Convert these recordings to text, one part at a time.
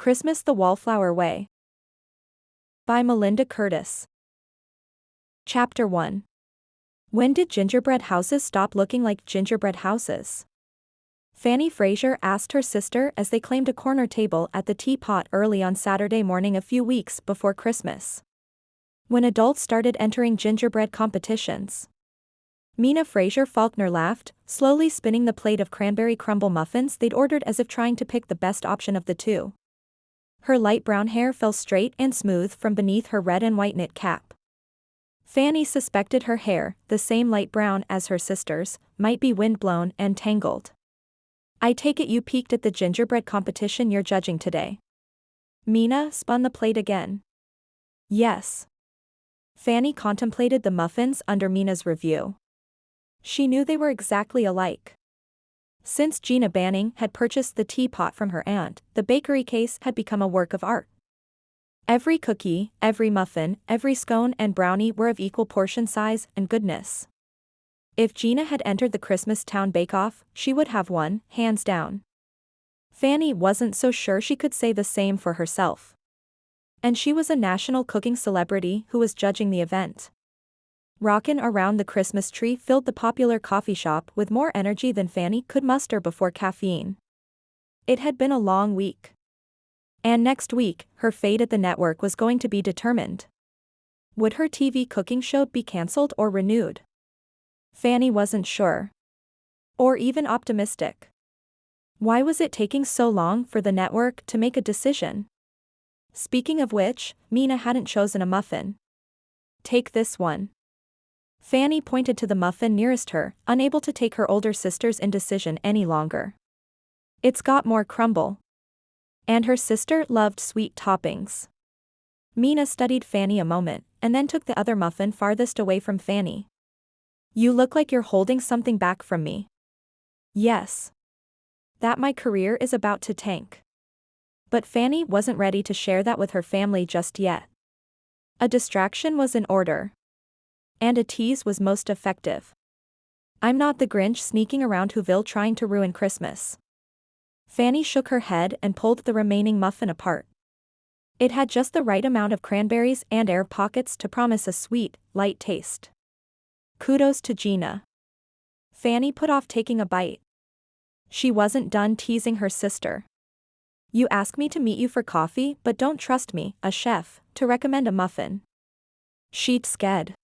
Christmas the Wallflower Way. By Melinda Curtis. Chapter 1. When did gingerbread houses stop looking like gingerbread houses? Fannie Fraser asked her sister as they claimed a corner table at the Teapot early on Saturday morning a few weeks before Christmas, when adults started entering gingerbread competitions. Mina Fraser Faulkner laughed, slowly spinning the plate of cranberry crumble muffins they'd ordered as if trying to pick the best option of the two. Her light brown hair fell straight and smooth from beneath her red and white knit cap. Fannie suspected her hair, the same light brown as her sister's, might be windblown and tangled. I take it you peeked at the gingerbread competition you're judging today. Mina spun the plate again. Yes. Fannie contemplated the muffins under Mina's review. She knew they were exactly alike. Since Gina Banning had purchased the teapot from her aunt, the bakery case had become a work of art. Every cookie, every muffin, every scone and brownie were of equal portion size and goodness. If Gina had entered the Christmas Town Bake-Off, she would have won, hands down. Fannie wasn't so sure she could say the same for herself. And she was a national cooking celebrity who was judging the event. Rockin' around the Christmas tree filled the popular coffee shop with more energy than Fannie could muster before caffeine. It had been a long week. And next week, her fate at the network was going to be determined. Would her TV cooking show be cancelled or renewed? Fannie wasn't sure. Or even optimistic. Why was it taking so long for the network to make a decision? Speaking of which, Mina hadn't chosen a muffin. Take this one. Fannie pointed to the muffin nearest her, unable to take her older sister's indecision any longer. It's got more crumble. And her sister loved sweet toppings. Mina studied Fannie a moment, and then took the other muffin farthest away from Fannie. You look like you're holding something back from me. Yes. That my career is about to tank. But Fannie wasn't ready to share that with her family just yet. A distraction was in order. And a tease was most effective. I'm not the Grinch sneaking around Whoville trying to ruin Christmas. Fannie shook her head and pulled the remaining muffin apart. It had just the right amount of cranberries and air pockets to promise a sweet, light taste. Kudos to Gina. Fannie put off taking a bite. She wasn't done teasing her sister. You ask me to meet you for coffee but don't trust me, a chef, to recommend a muffin. She'd scared.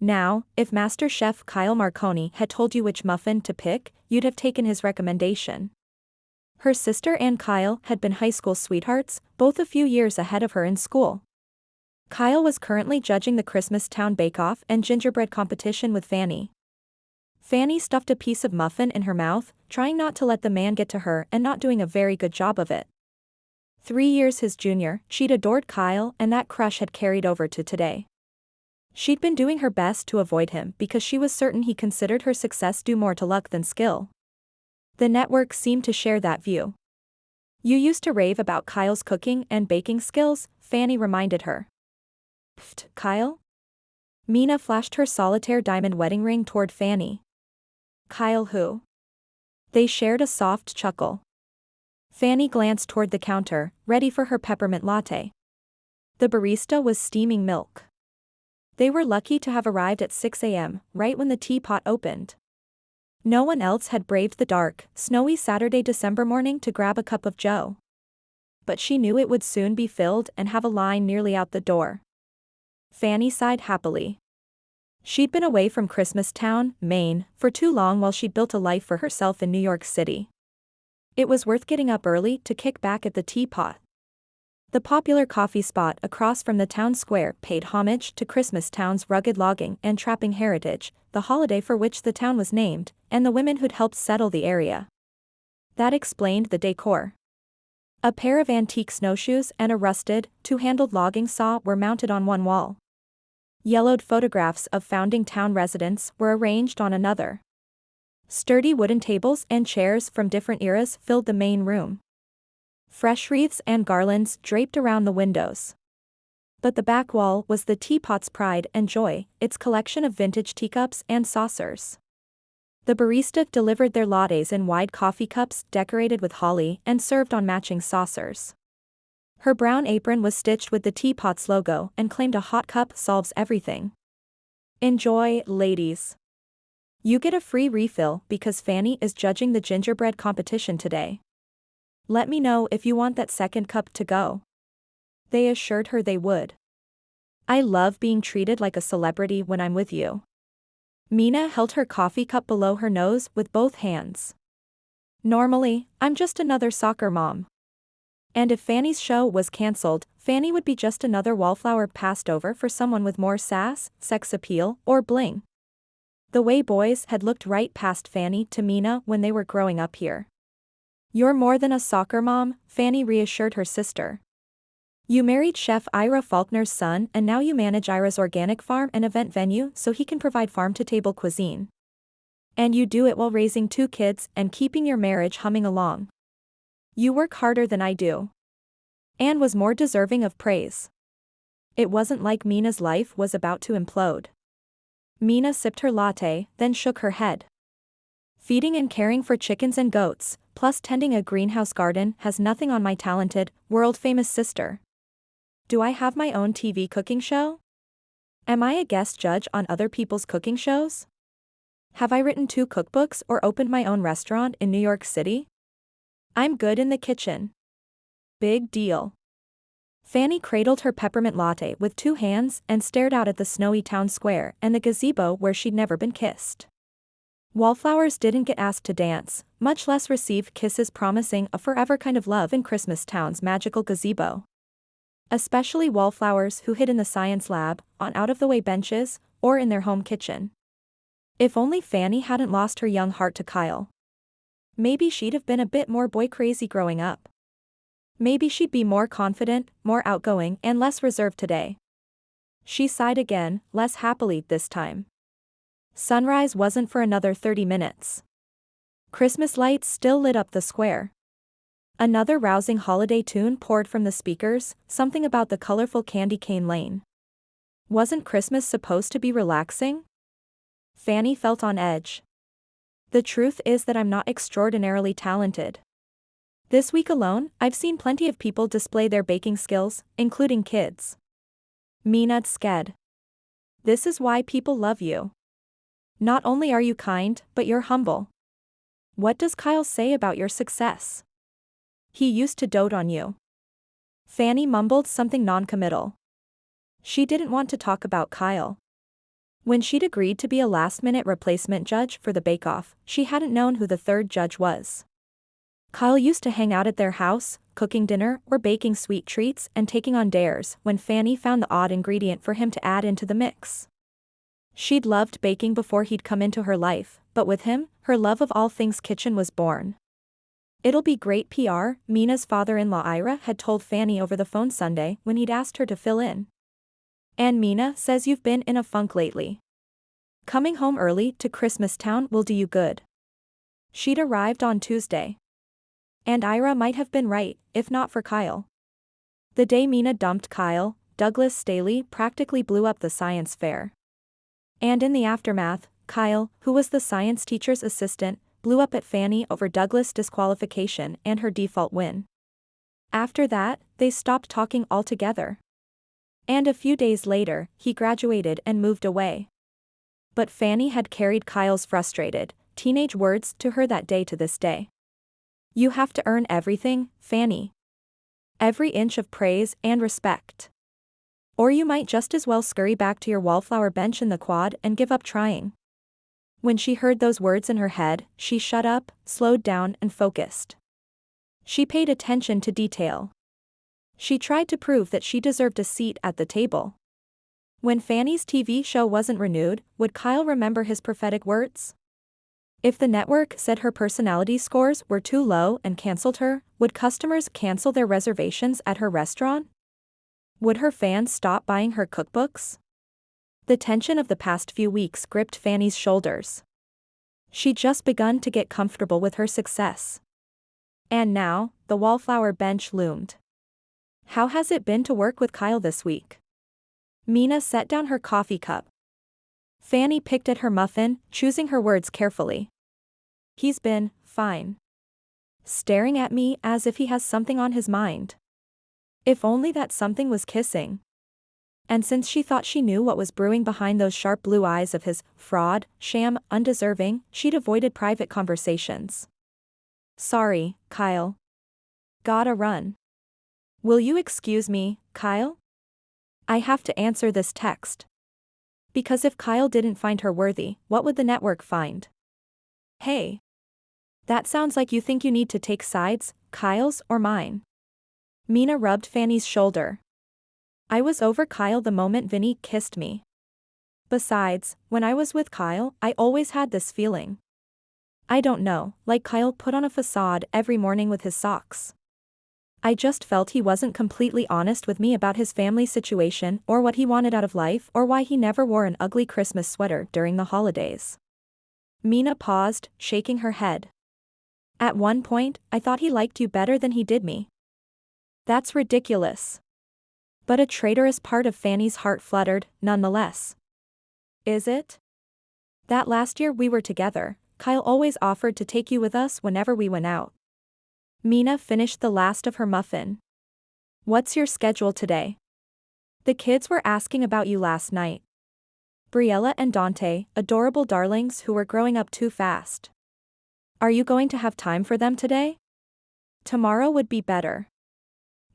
Now, if Master Chef Kyle Marconi had told you which muffin to pick, you'd have taken his recommendation. Her sister and Kyle had been high school sweethearts, both a few years ahead of her in school. Kyle was currently judging the Christmas Town Bake-Off and gingerbread competition with Fannie. Fannie stuffed a piece of muffin in her mouth, trying not to let the man get to her and not doing a very good job of it. 3 years his junior, she'd adored Kyle and that crush had carried over to today. She'd been doing her best to avoid him because she was certain he considered her success due more to luck than skill. The network seemed to share that view. You used to rave about Kyle's cooking and baking skills, Fannie reminded her. Pfft, Kyle? Mina flashed her solitaire diamond wedding ring toward Fannie. Kyle who? They shared a soft chuckle. Fannie glanced toward the counter, ready for her peppermint latte. The barista was steaming milk. They were lucky to have arrived at 6 a.m., right when the teapot opened. No one else had braved the dark, snowy Saturday December morning to grab a cup of joe. But she knew it would soon be filled and have a line nearly out the door. Fannie sighed happily. She'd been away from Christmas Town, Maine, for too long while she'd built a life for herself in New York City. It was worth getting up early to kick back at the teapot. The popular coffee spot across from the town square paid homage to Christmas Town's rugged logging and trapping heritage, the holiday for which the town was named, and the women who'd helped settle the area. That explained the decor. A pair of antique snowshoes and a rusted, two-handled logging saw were mounted on one wall. Yellowed photographs of founding town residents were arranged on another. Sturdy wooden tables and chairs from different eras filled the main room. Fresh wreaths and garlands draped around the windows. But the back wall was the teapot's pride and joy, its collection of vintage teacups and saucers. The barista delivered their lattes in wide coffee cups decorated with holly and served on matching saucers. Her brown apron was stitched with the teapot's logo and claimed a hot cup solves everything. Enjoy, ladies. You get a free refill because Fannie is judging the gingerbread competition today. Let me know if you want that second cup to go. They assured her they would. I love being treated like a celebrity when I'm with you. Mina held her coffee cup below her nose with both hands. Normally, I'm just another soccer mom. And if Fannie's show was cancelled, Fannie would be just another Wallflower passed over for someone with more sass, sex appeal, or bling. The way boys had looked right past Fannie to Mina when they were growing up here. You're more than a soccer mom, Fannie reassured her sister. You married Chef Ira Faulkner's son and now you manage Ira's organic farm and event venue so he can provide farm-to-table cuisine. And you do it while raising 2 kids and keeping your marriage humming along. You work harder than I do. Anne was more deserving of praise. It wasn't like Mina's life was about to implode. Mina sipped her latte, then shook her head. Feeding and caring for chickens and goats, plus tending a greenhouse garden has nothing on my talented, world-famous sister. Do I have my own TV cooking show? Am I a guest judge on other people's cooking shows? Have I written 2 cookbooks or opened my own restaurant in New York City? I'm good in the kitchen. Big deal. Fannie cradled her peppermint latte with 2 hands and stared out at the snowy town square and the gazebo where she'd never been kissed. Wallflowers didn't get asked to dance, much less receive kisses promising a forever kind of love in Christmas Town's magical gazebo. Especially wallflowers who hid in the science lab, on out-of-the-way benches, or in their home kitchen. If only Fannie hadn't lost her young heart to Kyle. Maybe she'd have been a bit more boy-crazy growing up. Maybe she'd be more confident, more outgoing and less reserved today. She sighed again, less happily this time. Sunrise wasn't for another 30 minutes. Christmas lights still lit up the square. Another rousing holiday tune poured from the speakers, something about the colorful candy cane lane. Wasn't Christmas supposed to be relaxing? Fannie felt on edge. The truth is that I'm not extraordinarily talented. This week alone, I've seen plenty of people display their baking skills, including kids. Mina sked. This is why people love you. Not only are you kind, but you're humble. What does Kyle say about your success? He used to dote on you. Fannie mumbled something non-committal. She didn't want to talk about Kyle. When she'd agreed to be a last-minute replacement judge for the bake-off, she hadn't known who the 3rd judge was. Kyle used to hang out at their house, cooking dinner or baking sweet treats and taking on dares when Fannie found the odd ingredient for him to add into the mix. She'd loved baking before he'd come into her life, but with him, her love of all things kitchen was born. It'll be great PR, Mina's father-in-law Ira had told Fannie over the phone Sunday when he'd asked her to fill in. And Mina says you've been in a funk lately. Coming home early to Christmas Town will do you good. She'd arrived on Tuesday. And Ira might have been right, if not for Kyle. The day Mina dumped Kyle, Douglas Staley practically blew up the science fair. And in the aftermath, Kyle, who was the science teacher's assistant, blew up at Fannie over Douglas' disqualification and her default win. After that, they stopped talking altogether. And a few days later, he graduated and moved away. But Fannie had carried Kyle's frustrated, teenage words to her that day to this day. You have to earn everything, Fannie. Every inch of praise and respect. Or you might just as well scurry back to your wallflower bench in the quad and give up trying. When she heard those words in her head, she shut up, slowed down and focused. She paid attention to detail. She tried to prove that she deserved a seat at the table. When Fannie's TV show wasn't renewed, would Kyle remember his prophetic words? If the network said her personality scores were too low and canceled her, would customers cancel their reservations at her restaurant? Would her fans stop buying her cookbooks? The tension of the past few weeks gripped Fannie's shoulders. She'd just begun to get comfortable with her success. And now, the wallflower bench loomed. How has it been to work with Kyle this week? Mina set down her coffee cup. Fannie picked at her muffin, choosing her words carefully. He's been fine. Staring at me as if he has something on his mind. If only that something was kissing. And since she thought she knew what was brewing behind those sharp blue eyes of his, fraud, sham, undeserving, she'd avoided private conversations. Sorry, Kyle. Gotta run. Will you excuse me, Kyle? I have to answer this text. Because if Kyle didn't find her worthy, what would the network find? Hey. That sounds like you think you need to take sides, Kyle's or mine. Mina rubbed Fanny's shoulder. I was over Kyle the moment Vinny kissed me. Besides, when I was with Kyle, I always had this feeling. I don't know, like Kyle put on a facade every morning with his socks. I just felt he wasn't completely honest with me about his family situation or what he wanted out of life or why he never wore an ugly Christmas sweater during the holidays. Mina paused, shaking her head. At one point, I thought he liked you better than he did me. That's ridiculous. But a traitorous part of Fanny's heart fluttered, nonetheless. Is it? That last year we were together, Kyle always offered to take you with us whenever we went out. Mina finished the last of her muffin. What's your schedule today? The kids were asking about you last night. Briella and Dante, adorable darlings who were growing up too fast. Are you going to have time for them today? Tomorrow would be better.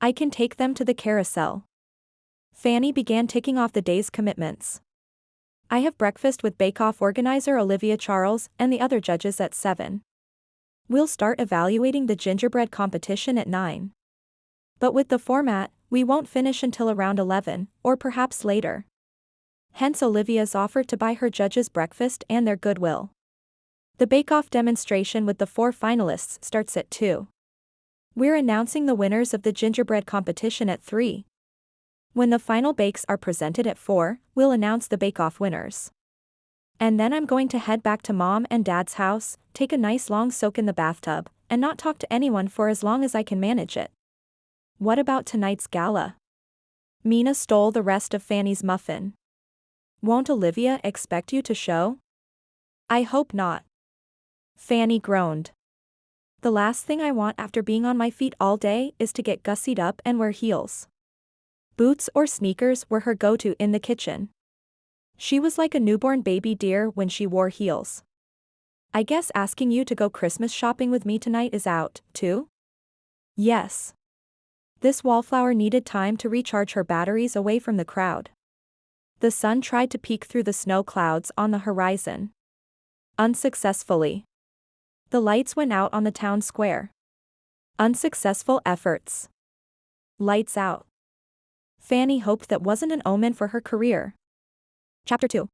I can take them to the carousel. Fanny began ticking off the day's commitments. I have breakfast with Bake-Off organizer Olivia Charles and the other judges at 7. We'll start evaluating the gingerbread competition at 9. But with the format, we won't finish until around 11, or perhaps later. Hence Olivia's offer to buy her judges breakfast and their goodwill. The bake-off demonstration with the 4 finalists starts at 2. We're announcing the winners of the gingerbread competition at 3. When the final bakes are presented at 4, we'll announce the bake-off winners. And then I'm going to head back to Mom and Dad's house, take a nice long soak in the bathtub, and not talk to anyone for as long as I can manage it. What about tonight's gala? Mina stole the rest of Fanny's muffin. Won't Olivia expect you to show? I hope not. Fanny groaned. The last thing I want after being on my feet all day is to get gussied up and wear heels. Boots or sneakers were her go-to in the kitchen. She was like a newborn baby deer when she wore heels. I guess asking you to go Christmas shopping with me tonight is out, too? Yes. This Wallflower needed time to recharge her batteries away from the crowd. The sun tried to peek through the snow clouds on the horizon. Unsuccessfully. The lights went out on the town square. Unsuccessful efforts. Lights out. Fanny hoped that wasn't an omen for her career. Chapter 2.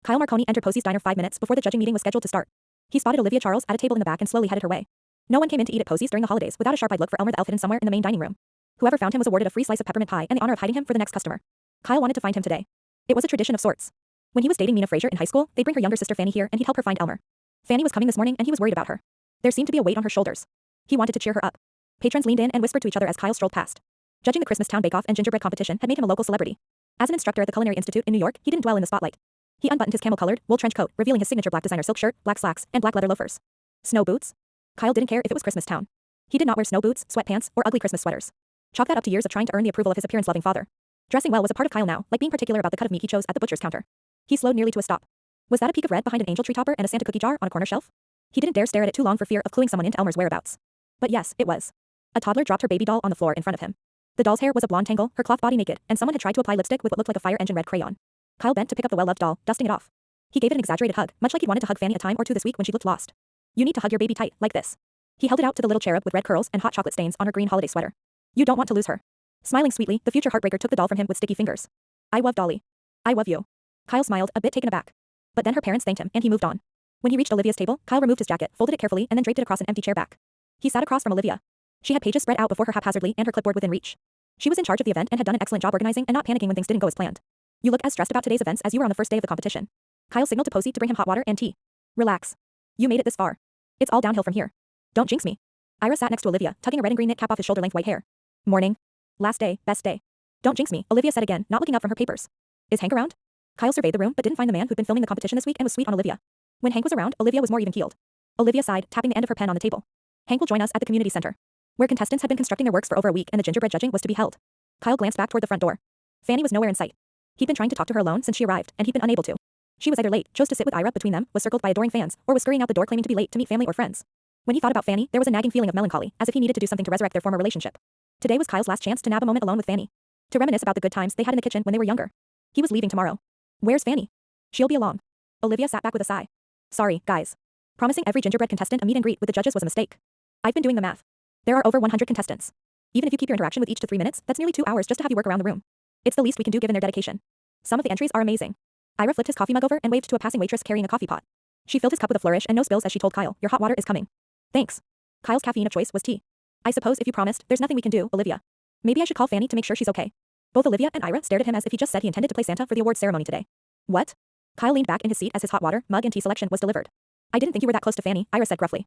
Kyle Marconi entered Posey's diner 5 minutes before the judging meeting was scheduled to start. He spotted Olivia Charles at a table in the back and slowly headed her way. No one came in to eat at Posey's during the holidays without a sharp-eyed look for Elmer the elf hidden somewhere in the main dining room. Whoever found him was awarded a free slice of peppermint pie and the honor of hiding him for the next customer. Kyle wanted to find him today. It was a tradition of sorts. When he was dating Mina Frazier in high school, they'd bring her younger sister Fannie here and he'd help her find Elmer. Fanny was coming this morning and he was worried about her. There seemed to be a weight on her shoulders. He wanted to cheer her up. Patrons leaned in and whispered to each other as Kyle strolled past. Judging the Christmas Town Bake-Off and gingerbread competition had made him a local celebrity. As an instructor at the Culinary Institute in New York, he didn't dwell in the spotlight. He unbuttoned his camel-colored, wool trench coat, revealing his signature black designer silk shirt, black slacks, and black leather loafers. Snow boots? Kyle didn't care if it was Christmas Town. He did not wear snow boots, sweatpants, or ugly Christmas sweaters. Chalk that up to years of trying to earn the approval of his appearance-loving father. Dressing well was a part of Kyle now, like being particular about the cut of meat he chose at the butcher's counter. He slowed nearly to a stop. Was that a peak of red behind an angel tree topper and a Santa cookie jar on a corner shelf? He didn't dare stare at it too long for fear of cluing someone into Elmer's whereabouts. But yes, it was. A toddler dropped her baby doll on the floor in front of him. The doll's hair was a blonde tangle, her cloth body naked, and someone had tried to apply lipstick with what looked like a fire engine red crayon. Kyle bent to pick up the well-loved doll, dusting it off. He gave it an exaggerated hug, much like he'd wanted to hug Fanny a time or two this week when she looked lost. You need to hug your baby tight, like this. He held it out to the little cherub with red curls and hot chocolate stains on her green holiday sweater. You don't want to lose her. Smiling sweetly, the future heartbreaker took the doll from him with sticky fingers. I love Dolly. I love you. Kyle smiled, a bit taken aback. But then her parents thanked him and he moved on. When he reached Olivia's table, Kyle removed his jacket, folded it carefully, and then draped it across an empty chair back. He sat across from Olivia. She had pages spread out before her haphazardly and her clipboard within reach. She was in charge of the event and had done an excellent job organizing and not panicking when things didn't go as planned. You look as stressed about today's events as you were on the first day of the competition. Kyle signaled to Posey to bring him hot water and tea. Relax. You made it this far. It's all downhill from here. Don't jinx me. Ira sat next to Olivia, tugging a red and green knit cap off his shoulder-length white hair. Morning. Last day, best day. Don't jinx me, Olivia said again, not looking up from her papers. Is Hank around? Kyle surveyed the room but didn't find the man who'd been filming the competition this week and was sweet on Olivia. When Hank was around, Olivia was more even-keeled. Olivia sighed, tapping the end of her pen on the table. Hank will join us at the community center. where contestants had been constructing their works for over a week and the gingerbread judging was to be held. Kyle glanced back toward the front door. Fannie was nowhere in sight. He'd been trying to talk to her alone since she arrived, and he'd been unable to. She was either late, chose to sit with Ira between them, was circled by adoring fans, or was scurrying out the door claiming to be late to meet family or friends. When he thought about Fannie, there was a nagging feeling of melancholy, as if he needed to do something to resurrect their former relationship. Today was Kyle's last chance to nab a moment alone with Fannie. To reminisce about the good times they had in the kitchen when they were younger. He was leaving tomorrow. Where's Fannie? She'll be along. Olivia sat back with a sigh. Sorry, guys. Promising every gingerbread contestant a meet and greet with the judges was a mistake. I've been doing the math. There are over 100 contestants. Even if you keep your interaction with each to 3 minutes, that's nearly 2 hours just to have you work around the room. It's the least we can do given their dedication. Some of the entries are amazing. Ira flipped his coffee mug over and waved to a passing waitress carrying a coffee pot. She filled his cup with a flourish and no spills as she told Kyle, your hot water is coming. Thanks. Kyle's caffeine of choice was tea. I suppose if you promised, there's nothing we can do, Olivia. Maybe I should call Fannie to make sure she's okay. Both Olivia and Ira stared at him as if he just said he intended to play Santa for the awards ceremony today. What? Kyle leaned back in his seat as his hot water, mug and tea selection was delivered. I didn't think you were that close to Fannie, Ira said gruffly.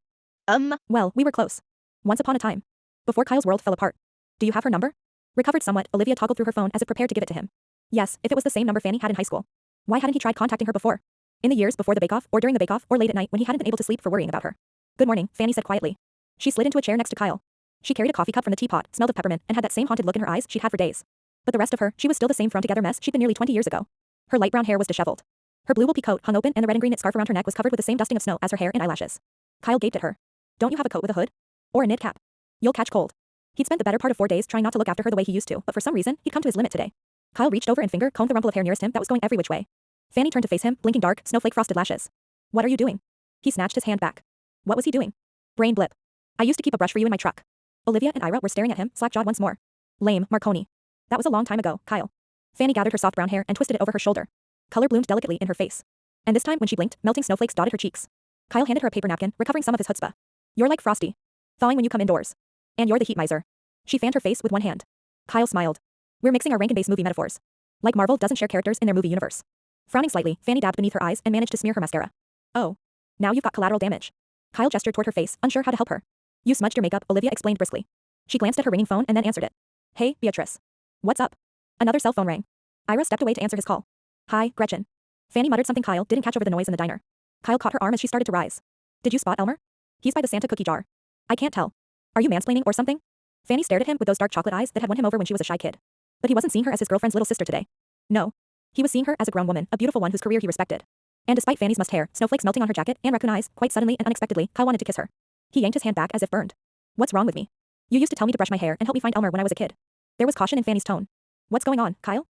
Well, we were close. Once upon a time. Before Kyle's world fell apart. Do you have her number? Recovered somewhat, Olivia toggled through her phone as if prepared to give it to him. Yes, if it was the same number Fannie had in high school. Why hadn't he tried contacting her before? In the years before the bake-off, or during the bake-off, or late at night when he hadn't been able to sleep for worrying about her. Good morning, Fannie said quietly. She slid into a chair next to Kyle. She carried a coffee cup from the teapot, smelled of peppermint, and had that same haunted look in her eyes she'd had for days. But the rest of her, she was still the same thrown-together mess she'd been nearly 20 years ago. Her light brown hair was disheveled. Her blue wool-pea coat hung open and the red and green knit scarf around her neck was covered with the same dusting of snow as her hair and eyelashes. Kyle gaped at her. Don't you have a coat with a hood? Or a knit cap? You'll catch cold. He'd spent the better part of 4 days trying not to look after her the way he used to, but for some reason, he'd come to his limit today. Kyle reached over and combed the rumple of hair nearest him that was going every which way. Fannie turned to face him, blinking dark, snowflake-frosted lashes. What are you doing? He snatched his hand back. What was he doing? Brain blip. I used to keep a brush for you in my truck. Olivia and Ira were staring at him, slack-jawed once more. Lame, Marconi. That was a long time ago, Kyle. Fannie gathered her soft brown hair and twisted it over her shoulder. Color bloomed delicately in her face. And this time, when she blinked, melting snowflakes dotted her cheeks. Kyle handed her a paper napkin, recovering some of his chutzpah. You're like Frosty. Thawing when you come indoors. And you're the heat miser. She fanned her face with one hand. Kyle smiled. We're mixing our Rankin-based movie metaphors. Like Marvel doesn't share characters in their movie universe. Frowning slightly, Fannie dabbed beneath her eyes and managed to smear her mascara. Oh. Now you've got collateral damage. Kyle gestured toward her face, unsure how to help her. You smudged your makeup, Olivia explained briskly. She glanced at her ringing phone and then answered it. Hey, Beatrice. What's up? Another cell phone rang. Ira stepped away to answer his call. Hi, Gretchen. Fannie muttered something Kyle didn't catch over the noise in the diner. Kyle caught her arm as she started to rise. Did you spot Elmer? He's by the Santa cookie jar. I can't tell. Are you mansplaining or something? Fannie stared at him with those dark chocolate eyes that had won him over when she was a shy kid. But he wasn't seeing her as his girlfriend's little sister today. No. He was seeing her as a grown woman, a beautiful one whose career he respected. And despite Fannie's mussed hair, snowflakes melting on her jacket, and raccoon eyes, quite suddenly and unexpectedly, Kyle wanted to kiss her. He yanked his hand back as if burned. What's wrong with me? You used to tell me to brush my hair and help me find Elmer when I was a kid. There was caution in Fannie's tone. What's going on, Kyle?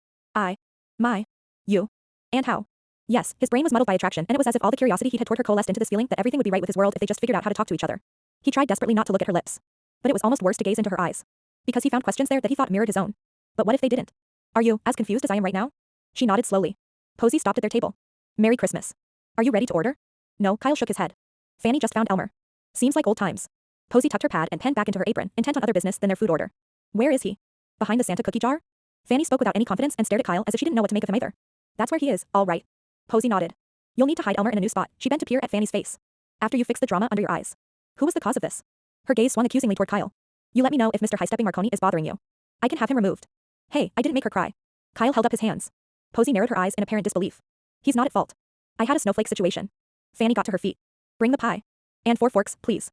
You. And how? Yes, his brain was muddled by attraction, and it was as if all the curiosity he had toward her coalesced into this feeling that everything would be right with his world if they just figured out how to talk to each other. He tried desperately not to look at her lips. But it was almost worse to gaze into her eyes. Because he found questions there that he thought mirrored his own. But what if they didn't? Are you as confused as I am right now? She nodded slowly. Posey stopped at their table. Merry Christmas. Are you ready to order? No, Kyle shook his head. Fannie just found Elmer. Seems like old times. Posey tucked her pad and pen back into her apron, intent on other business than their food order. Where is he? Behind the Santa cookie jar? Fannie spoke without any confidence and stared at Kyle as if she didn't know what to make of him either. That's where he is, all right. Posey nodded. You'll need to hide Elmer in a new spot. She bent to peer at Fannie's face. After you fix the drama under your eyes. Who was the cause of this? Her gaze swung accusingly toward Kyle. You let me know if Mr. High-stepping Marconi is bothering you. I can have him removed. Hey, I didn't make her cry. Kyle held up his hands. Posey narrowed her eyes in apparent disbelief. He's not at fault. I had a snowflake situation. Fannie got to her feet. Bring the pie. And 4 forks, please.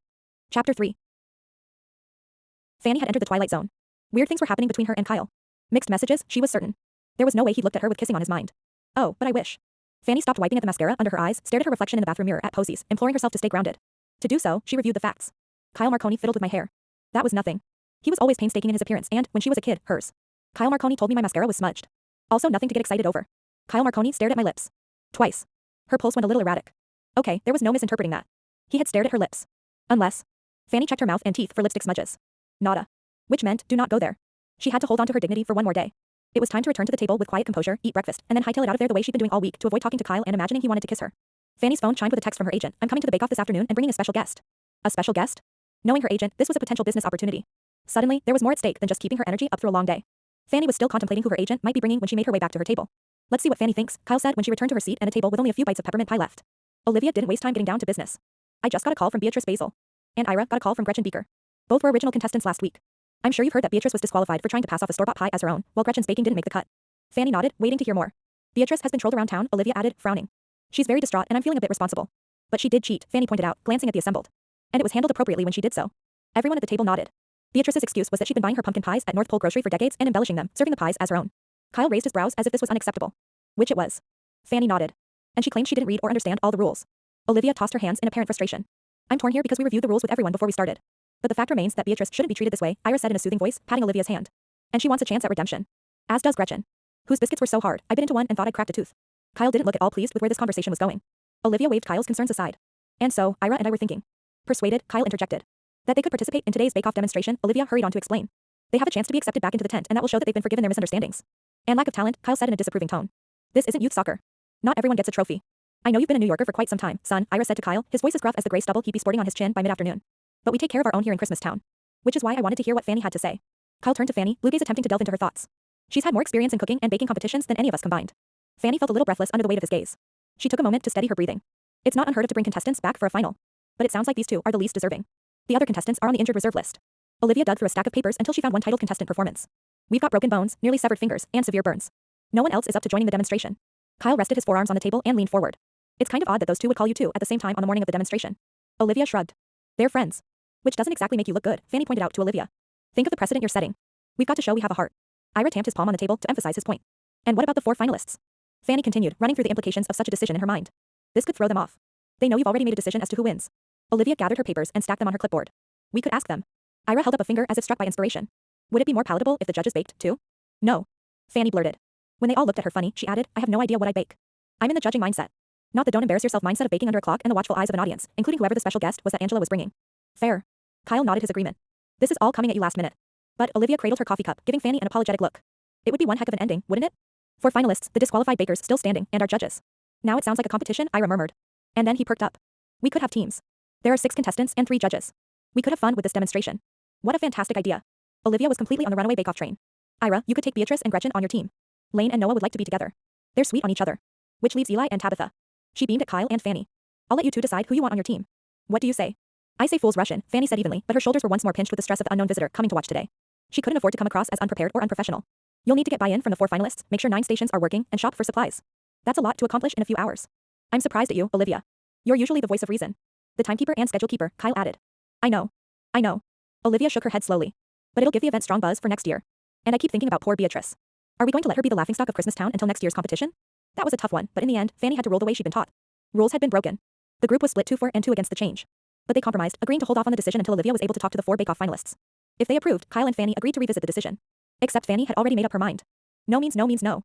Chapter 3. Fannie had entered the twilight zone. Weird things were happening between her and Kyle. Mixed messages, she was certain. There was no way he'd looked at her with kissing on his mind. Oh, but I wish. Fannie stopped wiping at the mascara under her eyes, stared at her reflection in the bathroom mirror at Posey's, imploring herself to stay grounded. To do so, she reviewed the facts. Kyle Marconi fiddled with my hair. That was nothing. He was always painstaking in his appearance and, when she was a kid, hers. Kyle Marconi told me my mascara was smudged. Also nothing to get excited over. Kyle Marconi stared at my lips. Twice. Her pulse went a little erratic. Okay, there was no misinterpreting that. He had stared at her lips. Unless. Fannie checked her mouth and teeth for lipstick smudges. Nada. Which meant, do not go there. She had to hold on to her dignity for one more day. It was time to return to the table with quiet composure, eat breakfast, and then hightail it out of there the way she'd been doing all week to avoid talking to Kyle and imagining he wanted to kiss her. Fannie's phone chimed with a text from her agent. I'm coming to the bake-off this afternoon and bringing a special guest. A special guest? Knowing her agent, this was a potential business opportunity. Suddenly, there was more at stake than just keeping her energy up through a long day. Fannie was still contemplating who her agent might be bringing when she made her way back to her table. Let's see what Fannie thinks, Kyle said when she returned to her seat and a table with only a few bites of peppermint pie left. Olivia didn't waste time getting down to business. I just got a call from Beatrice Basil. And Ira got a call from Gretchen Beaker. Both were original contestants last week. I'm sure you've heard that Beatrice was disqualified for trying to pass off a store-bought pie as her own, while Gretchen's baking didn't make the cut. Fannie nodded, waiting to hear more. Beatrice has been trolled around town, Olivia added, frowning. She's very distraught and I'm feeling a bit responsible. But she did cheat, Fannie pointed out, glancing at the assembled. And it was handled appropriately when she did so. Everyone at the table nodded. Beatrice's excuse was that she'd been buying her pumpkin pies at North Pole Grocery for decades and embellishing them, serving the pies as her own. Kyle raised his brows as if this was unacceptable. Which it was. Fannie nodded. And she claimed she didn't read or understand all the rules. Olivia tossed her hands in apparent frustration. I'm torn here because we reviewed the rules with everyone before we started. But the fact remains that Beatrice shouldn't be treated this way, Ira said in a soothing voice, patting Olivia's hand. And she wants a chance at redemption. As does Gretchen. Whose biscuits were so hard, I bit into one and thought I'd cracked a tooth. Kyle didn't look at all pleased with where this conversation was going. Olivia waved Kyle's concerns aside. And so, Ira and I were thinking. Persuaded, Kyle interjected. That they could participate in today's bake-off demonstration, Olivia hurried on to explain. They have a chance to be accepted back into the tent and that will show that they've been forgiven their misunderstandings. And lack of talent, Kyle said in a disapproving tone. This isn't youth soccer. Not everyone gets a trophy. I know you've been a New Yorker for quite some time, son, Ira said to Kyle, his voice as gruff as the gray stubble he'd be sporting on his chin by mid-afternoon. But we take care of our own here in Christmas Town. Which is why I wanted to hear what Fannie had to say. Kyle turned to Fannie, blue gaze attempting to delve into her thoughts. She's had more experience in cooking and baking competitions than any of us combined. Fannie felt a little breathless under the weight of his gaze. She took a moment to steady her breathing. It's not unheard of to bring contestants back for a final. But it sounds like these two are the least deserving. The other contestants are on the injured reserve list. Olivia dug through a stack of papers until she found one titled Contestant Performance. We've got broken bones, nearly severed fingers, and severe burns. No one else is up to joining the demonstration. Kyle rested his forearms on the table and leaned forward. It's kind of odd that those two would call you two at the same time on the morning of the demonstration. Olivia shrugged. They're friends. Which doesn't exactly make you look good, Fannie pointed out to Olivia. Think of the precedent you're setting. We've got to show we have a heart. Ira tamped his palm on the table to emphasize his point. And what about the 4 finalists? Fannie continued, running through the implications of such a decision in her mind. This could throw them off. They know you've already made a decision as to who wins. Olivia gathered her papers and stacked them on her clipboard. We could ask them. Ira held up a finger as if struck by inspiration. Would it be more palatable if the judges baked, too? No. Fannie blurted. When they all looked at her funny, she added, I have no idea what I'd bake. I'm in the judging mindset. Not the don't embarrass yourself mindset of baking under a clock and the watchful eyes of an audience, including whoever the special guest was that Angela was bringing. Fair. Kyle nodded his agreement. This is all coming at you last minute. But Olivia cradled her coffee cup, giving Fannie an apologetic look. It would be one heck of an ending, wouldn't it? 4 finalists, the disqualified bakers still standing, and our judges. Now it sounds like a competition, Ira murmured. And then he perked up. We could have teams. There are 6 contestants and 3 judges. We could have fun with this demonstration. What a fantastic idea. Olivia was completely on the runaway bake-off train. Ira, you could take Beatrice and Gretchen on your team. Lane and Noah would like to be together. They're sweet on each other. Which leaves Eli and Tabitha. She beamed at Kyle and Fannie. I'll let you two decide who you want on your team. What do you say? I say fool's rush in, Fannie said evenly, but her shoulders were once more pinched with the stress of the unknown visitor coming to watch today. She couldn't afford to come across as unprepared or unprofessional. You'll need to get buy-in from the 4 finalists, make sure 9 stations are working, and shop for supplies. That's a lot to accomplish in a few hours. I'm surprised at you, Olivia. You're usually the voice of reason. The timekeeper and schedule keeper, Kyle added. I know. Olivia shook her head slowly. But it'll give the event strong buzz for next year. And I keep thinking about poor Beatrice. Are we going to let her be the laughingstock of Christmas Town until next year's competition? That was a tough one, but in the end, Fannie had to roll the way she'd been taught. Rules had been broken. The group was split 2 for and 2 against the change. But they compromised, agreeing to hold off on the decision until Olivia was able to talk to the 4 bake-off finalists. If they approved, Kyle and Fannie agreed to revisit the decision. Except Fannie had already made up her mind. No means no means no.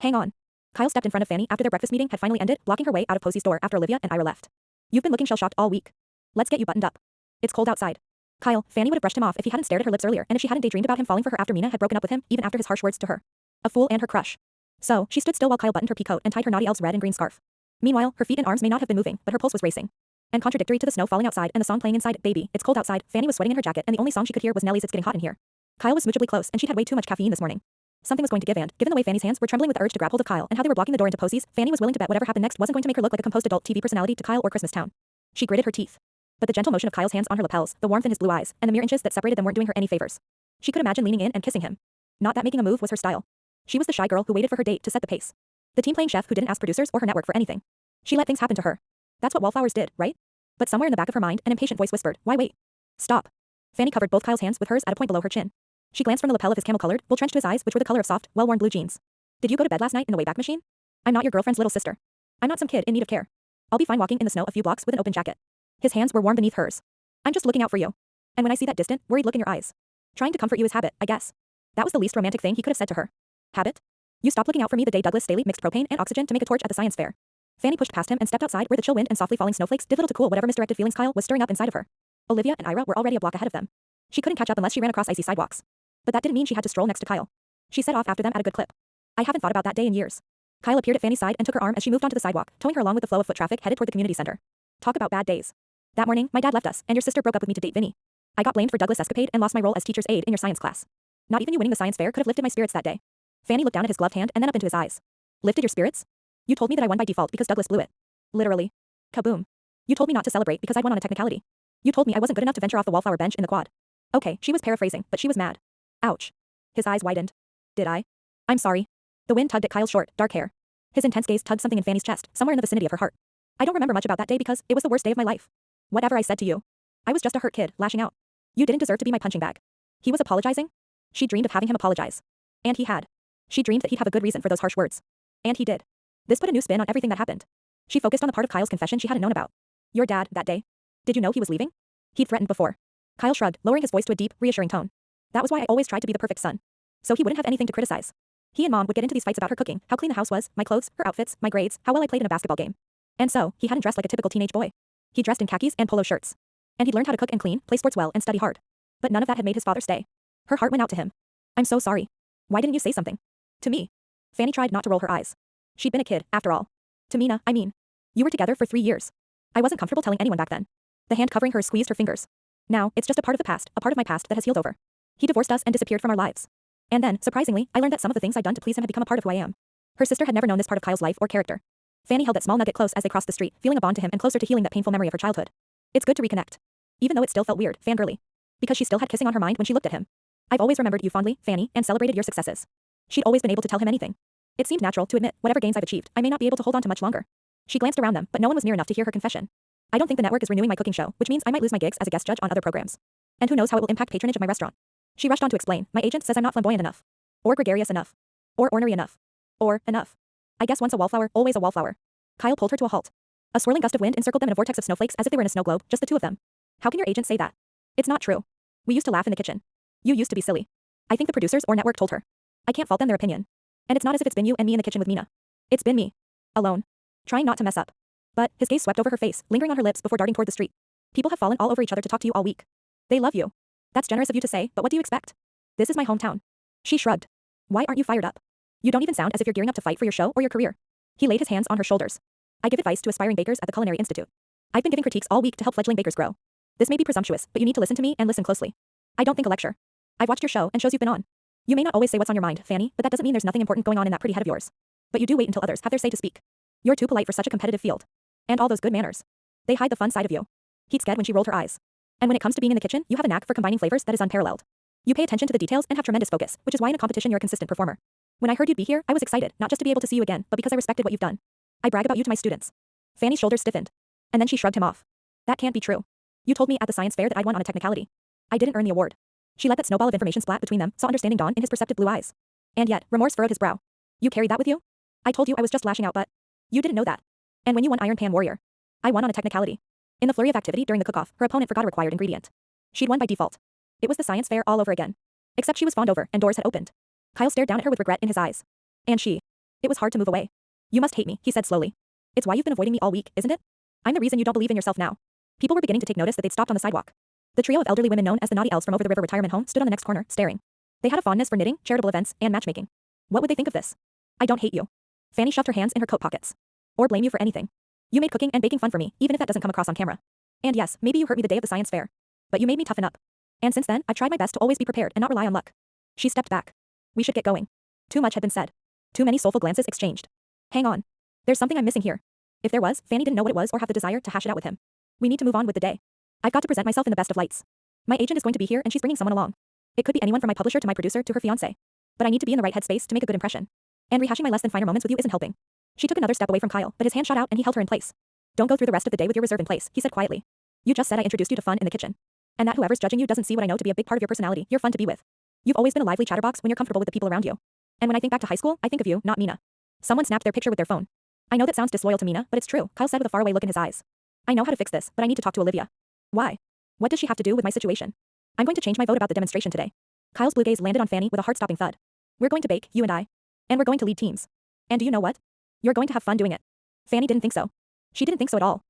Hang on. Kyle stepped in front of Fannie after their breakfast meeting had finally ended, blocking her way out of Posey's door after Olivia and Ira left. You've been looking shell-shocked all week. Let's get you buttoned up. It's cold outside. Kyle, Fannie would have brushed him off if he hadn't stared at her lips earlier and if she hadn't daydreamed about him falling for her after Mina had broken up with him, even after his harsh words to her. A fool and her crush. So, she stood still while Kyle buttoned her peacoat and tied her naughty elf's red and green scarf. Meanwhile, her feet and arms may not have been moving, but her pulse was racing. And contradictory to the snow falling outside and the song playing inside, Baby, It's Cold Outside, Fannie was sweating in her jacket and the only song she could hear was Nelly's It's Getting Hot in Here. Kyle was smoochedly close and she'd had way too much caffeine this morning. Something was going to give and, given the way Fannie's hands were trembling with the urge to grab hold of Kyle and how they were blocking the door into Posey's, Fannie was willing to bet whatever happened next wasn't going to make her look like a composed adult TV personality to Kyle or Christmas Town. She gritted her teeth. But the gentle motion of Kyle's hands on her lapels, the warmth in his blue eyes, and the mere inches that separated them weren't doing her any favors. She could imagine leaning in and kissing him. Not that making a move was her style. She was the shy girl who waited for her date to set the pace. The team-playing chef who didn't ask producers or her network for anything. She let things happen to her. That's what Wallflowers did, right? But somewhere in the back of her mind, an impatient voice whispered, why wait? Stop. Fannie covered both Kyle's hands with hers at a point below her chin. She glanced from the lapel of his camel-colored, wool trench to his eyes, which were the color of soft, well-worn blue jeans. Did you go to bed last night in the Wayback Machine? I'm not your girlfriend's little sister. I'm not some kid in need of care. I'll be fine walking in the snow a few blocks with an open jacket. His hands were warm beneath hers. I'm just looking out for you. And when I see that distant, worried look in your eyes. Trying to comfort you is habit, I guess. That was the least romantic thing he could have said to her. Habit? You stopped looking out for me the day Douglas Staley mixed propane and oxygen to make a torch at the science fair. Fannie pushed past him and stepped outside where the chill wind and softly falling snowflakes did little to cool whatever misdirected feelings Kyle was stirring up inside of her. Olivia and Ira were already a block ahead of them. She couldn't catch up unless she ran across icy sidewalks. But that didn't mean she had to stroll next to Kyle. She set off after them at a good clip. I haven't thought about that day in years. Kyle appeared at Fannie's side and took her arm as she moved onto the sidewalk, towing her along with the flow of foot traffic headed toward the community center. Talk about bad days. That morning, my dad left us, and your sister broke up with me to date Vinny. I got blamed for Douglas' escapade and lost my role as teacher's aide in your science class. Not even you winning the science fair could have lifted my spirits that day. Fannie looked down at his gloved hand and then up into his eyes. Lifted your spirits? You told me that I won by default because Douglas blew it. Literally. Kaboom. You told me not to celebrate because I'd won on a technicality. You told me I wasn't good enough to venture off the Wallflower bench in the quad. Okay, she was paraphrasing, but she was mad. Ouch. His eyes widened. Did I? I'm sorry. The wind tugged at Kyle's short, dark hair. His intense gaze tugged something in Fannie's chest, somewhere in the vicinity of her heart. I don't remember much about that day because it was the worst day of my life. Whatever I said to you. I was just a hurt kid, lashing out. You didn't deserve to be my punching bag. He was apologizing? She dreamed of having him apologize. And he had. She dreamed that he'd have a good reason for those harsh words. And he did. This put a new spin on everything that happened. She focused on the part of Kyle's confession she hadn't known about. Your dad, that day. Did you know he was leaving? He'd threatened before. Kyle shrugged, lowering his voice to a deep, reassuring tone. That was why I always tried to be the perfect son. So he wouldn't have anything to criticize. He and Mom would get into these fights about her cooking, how clean the house was, my clothes, her outfits, my grades, how well I played in a basketball game. And so, he hadn't dressed like a typical teenage boy. He dressed in khakis and polo shirts. And he'd learned how to cook and clean, play sports well, and study hard. But none of that had made his father stay. Her heart went out to him. I'm so sorry. Why didn't you say something? To me. Fannie tried not to roll her eyes. She'd been a kid, after all. To Mina, I mean. You were together for 3 years. I wasn't comfortable telling anyone back then. The hand covering her squeezed her fingers. Now, it's just a part of the past, a part of my past that has healed over. He divorced us and disappeared from our lives. And then, surprisingly, I learned that some of the things I'd done to please him had become a part of who I am. Her sister had never known this part of Kyle's life or character. Fannie held that small nugget close as they crossed the street, feeling a bond to him and closer to healing that painful memory of her childhood. It's good to reconnect. Even though it still felt weird, fangirly. Because she still had kissing on her mind when she looked at him. I've always remembered you fondly, Fannie, and celebrated your successes. She'd always been able to tell him anything. It seemed natural to admit, whatever gains I've achieved, I may not be able to hold on to much longer. She glanced around them, but no one was near enough to hear her confession. I don't think the network is renewing my cooking show, which means I might lose my gigs as a guest judge on other programs. And who knows how it will impact patronage of my restaurant. She rushed on to explain, my agent says I'm not flamboyant enough. Or gregarious enough. Or ornery enough. Or, enough. I guess once a wallflower, always a wallflower. Kyle pulled her to a halt. A swirling gust of wind encircled them in a vortex of snowflakes as if they were in a snow globe, just the two of them. How can your agent say that? It's not true. We used to laugh in the kitchen. You used to be silly. I think the producers or network told her. I can't fault them their opinion. And it's not as if it's been you and me in the kitchen with Mina. It's been me. Alone. Trying not to mess up. But, his gaze swept over her face, lingering on her lips before darting toward the street. People have fallen all over each other to talk to you all week. They love you. That's generous of you to say, but what do you expect? This is my hometown. She shrugged. Why aren't you fired up? You don't even sound as if you're gearing up to fight for your show or your career. He laid his hands on her shoulders. I give advice to aspiring bakers at the Culinary Institute. I've been giving critiques all week to help fledgling bakers grow. This may be presumptuous, but you need to listen to me and listen closely. I don't think a lecture. I've watched your show and shows you've been on. You may not always say what's on your mind, Fannie, but that doesn't mean there's nothing important going on in that pretty head of yours. But you do wait until others have their say to speak. You're too polite for such a competitive field. And all those good manners. They hide the fun side of you. He'd scared when she rolled her eyes. And when it comes to being in the kitchen, you have a knack for combining flavors that is unparalleled. You pay attention to the details and have tremendous focus, which is why in a competition you're a consistent performer. When I heard you'd be here, I was excited, not just to be able to see you again, but because I respected what you've done. I brag about you to my students. Fannie's shoulders stiffened. And then she shrugged him off. That can't be true. You told me at the science fair that I'd won on a technicality. I didn't earn the award. She let that snowball of information splat between them, saw understanding dawn in his perceptive blue eyes. And yet, remorse furrowed his brow. You carried that with you? I told you I was just lashing out, but you didn't know that. And when you won Iron Pan Warrior, I won on a technicality. In the flurry of activity during the cook-off, her opponent forgot a required ingredient. She'd won by default. It was the science fair all over again. Except she was fawned over, and doors had opened. Kyle stared down at her with regret in his eyes. And she. It was hard to move away. You must hate me, he said slowly. It's why you've been avoiding me all week, isn't it? I'm the reason you don't believe in yourself now. People were beginning to take notice that they'd stopped on the sidewalk. The trio of elderly women known as the Naughty Elves from over the river retirement home stood on the next corner, staring. They had a fondness for knitting, charitable events, and matchmaking. What would they think of this? I don't hate you. Fannie shoved her hands in her coat pockets. Or blame you for anything. You made cooking and baking fun for me, even if that doesn't come across on camera. And yes, maybe you hurt me the day of the science fair. But you made me toughen up. And since then, I've tried my best to always be prepared and not rely on luck. She stepped back. We should get going. Too much had been said. Too many soulful glances exchanged. Hang on. There's something I'm missing here. If there was, Fannie didn't know what it was or have the desire to hash it out with him. We need to move on with the day. I've got to present myself in the best of lights. My agent is going to be here and she's bringing someone along. It could be anyone from my publisher to my producer to her fiancé. But I need to be in the right headspace to make a good impression. And rehashing my less than finer moments with you isn't helping. She took another step away from Kyle, but his hand shot out and he held her in place. Don't go through the rest of the day with your reserve in place, he said quietly. You just said I introduced you to fun in the kitchen. And that whoever's judging you doesn't see what I know to be a big part of your personality. You're fun to be with. You've always been a lively chatterbox when you're comfortable with the people around you. And when I think back to high school, I think of you, not Mina. Someone snapped their picture with their phone. I know that sounds disloyal to Mina, but it's true, Kyle said with a faraway look in his eyes. I know how to fix this, but I need to talk to Olivia. Why? What does she have to do with my situation? I'm going to change my vote about the demonstration today. Kyle's blue gaze landed on Fannie with a heart-stopping thud. We're going to bake, you and I. And we're going to lead teams. And do you know what? You're going to have fun doing it. Fannie didn't think so. She didn't think so at all.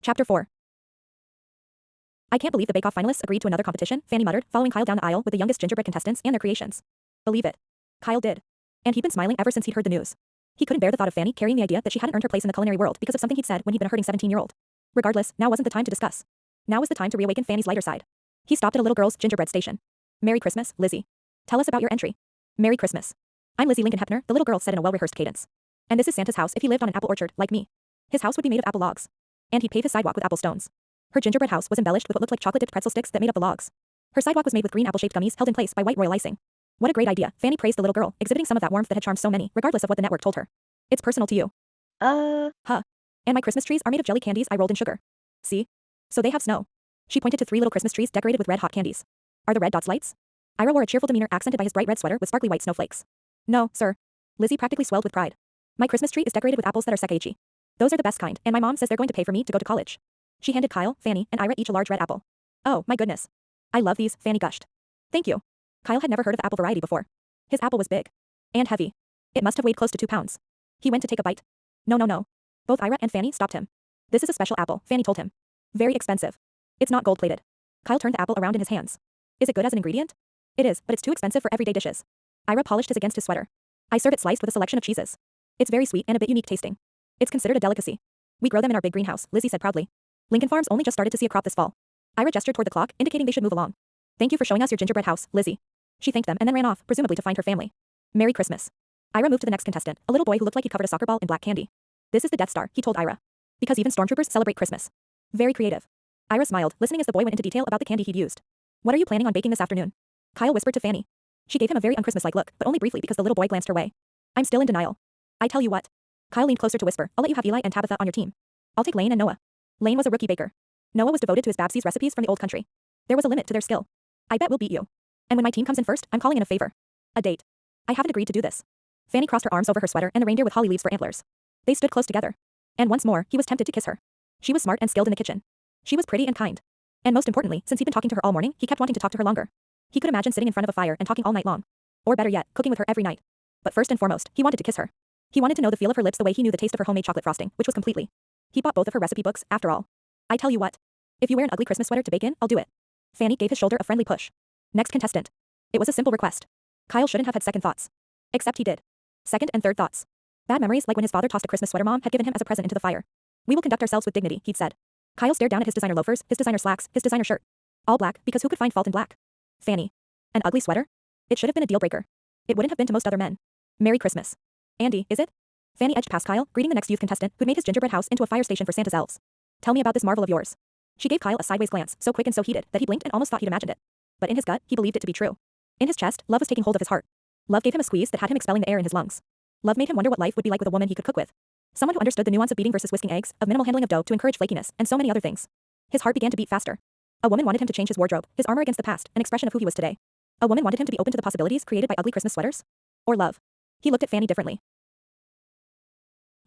Chapter 4. I can't believe the Bake-Off finalists agreed to another competition, Fannie muttered, following Kyle down the aisle with the youngest gingerbread contestants and their creations. Believe it. Kyle did. And he'd been smiling ever since he'd heard the news. He couldn't bear the thought of Fannie carrying the idea that she hadn't earned her place in the culinary world because of something he'd said when he'd been a hurting 17-year-old. Regardless, now wasn't the time to discuss. Now was the time to reawaken Fannie's lighter side. He stopped at a little girl's gingerbread station. Merry Christmas, Lizzie. Tell us about your entry. Merry Christmas. I'm Lizzie Lincoln Hepner, the little girl said in a well-rehearsed cadence. And this is Santa's house if he lived on an apple orchard, like me. His house would be made of apple logs. And he'd pave his sidewalk with apple stones. Her gingerbread house was embellished with what looked like chocolate-dipped pretzel sticks that made up the logs. Her sidewalk was made with green apple-shaped gummies held in place by white royal icing. What a great idea, Fannie praised the little girl, exhibiting some of that warmth that had charmed so many, regardless of what the network told her. It's personal to you. Huh. And my Christmas trees are made of jelly candies I rolled in sugar. See? So they have snow. She pointed to 3 little Christmas trees decorated with red hot candies. Are the red dots lights? Ira wore a cheerful demeanor accented by his bright red sweater with sparkly white snowflakes. No, sir. Lizzie practically swelled with pride. My Christmas tree is decorated with apples that are sekaiichi. Those are the best kind, and my mom says they're going to pay for me to go to college. She handed Kyle, Fannie, and Ira each a large red apple. Oh, my goodness. I love these, Fannie gushed. Thank you. Kyle had never heard of the apple variety before. His apple was big. And heavy. It must have weighed close to 2 pounds. He went to take a bite. No, no, no. Both Ira and Fannie stopped him. This is a special apple, Fannie told him. Very expensive. It's not gold-plated. Kyle turned the apple around in his hands. Is it good as an ingredient? It is, but it's too expensive for everyday dishes. Ira polished his against his sweater. I serve it sliced with a selection of cheeses. It's very sweet and a bit unique tasting. It's considered a delicacy. We grow them in our big greenhouse, Lizzie said proudly. Lincoln Farms only just started to see a crop this fall. Ira gestured toward the clock, indicating they should move along. Thank you for showing us your gingerbread house, Lizzie. She thanked them and then ran off, presumably to find her family. Merry Christmas. Ira moved to the next contestant, a little boy who looked like he covered a soccer ball in black candy. This is the Death Star, he told Ira. Because even stormtroopers celebrate Christmas. Very creative. Ira smiled, listening as the boy went into detail about the candy he'd used. What are you planning on baking this afternoon? Kyle whispered to Fannie. She gave him a very un-Christmas-like look, but only briefly because the little boy glanced her way. I'm still in denial. I tell you what. Kyle leaned closer to whisper, I'll let you have Eli and Tabitha on your team. I'll take Lane and Noah. Lane was a rookie baker. Noah was devoted to his Babsie's recipes from the old country. There was a limit to their skill. I bet we'll beat you. And when my team comes in first, I'm calling in a favor. A date. I haven't agreed to do this. Fannie crossed her arms over her sweater and the reindeer with holly leaves for antlers. They stood close together. And once more, he was tempted to kiss her. She was smart and skilled in the kitchen. She was pretty and kind. And most importantly, since he'd been talking to her all morning, he kept wanting to talk to her longer. He could imagine sitting in front of a fire and talking all night long. Or better yet, cooking with her every night. But first and foremost, he wanted to kiss her. He wanted to know the feel of her lips the way he knew the taste of her homemade chocolate frosting, which was completely. He bought both of her recipe books, after all. I tell you what. If you wear an ugly Christmas sweater to bake in, I'll do it. Fannie gave his shoulder a friendly push. Next contestant. It was a simple request. Kyle shouldn't have had second thoughts. Except he did. Second and third thoughts. Bad memories like when his father tossed a Christmas sweater mom had given him as a present into the fire. We will conduct ourselves with dignity, he'd said. Kyle stared down at his designer loafers, his designer slacks, his designer shirt. All black, because who could find fault in black? Fannie. An ugly sweater? It should have been a deal breaker. It wouldn't have been to most other men. Merry Christmas. Andy, is it? Fannie edged past Kyle, greeting the next youth contestant who'd made his gingerbread house into a fire station for Santa's elves. Tell me about this marvel of yours. She gave Kyle a sideways glance, so quick and so heated that he blinked and almost thought he'd imagined it. But in his gut, he believed it to be true. In his chest, love was taking hold of his heart. Love gave him a squeeze that had him expelling the air in his lungs. Love made him wonder what life would be like with a woman he could cook with. Someone who understood the nuance of beating versus whisking eggs, of minimal handling of dough to encourage flakiness, and so many other things. His heart began to beat faster. A woman wanted him to change his wardrobe, his armor against the past, an expression of who he was today. A woman wanted him to be open to the possibilities created by ugly Christmas sweaters? Or love. He looked at Fannie differently.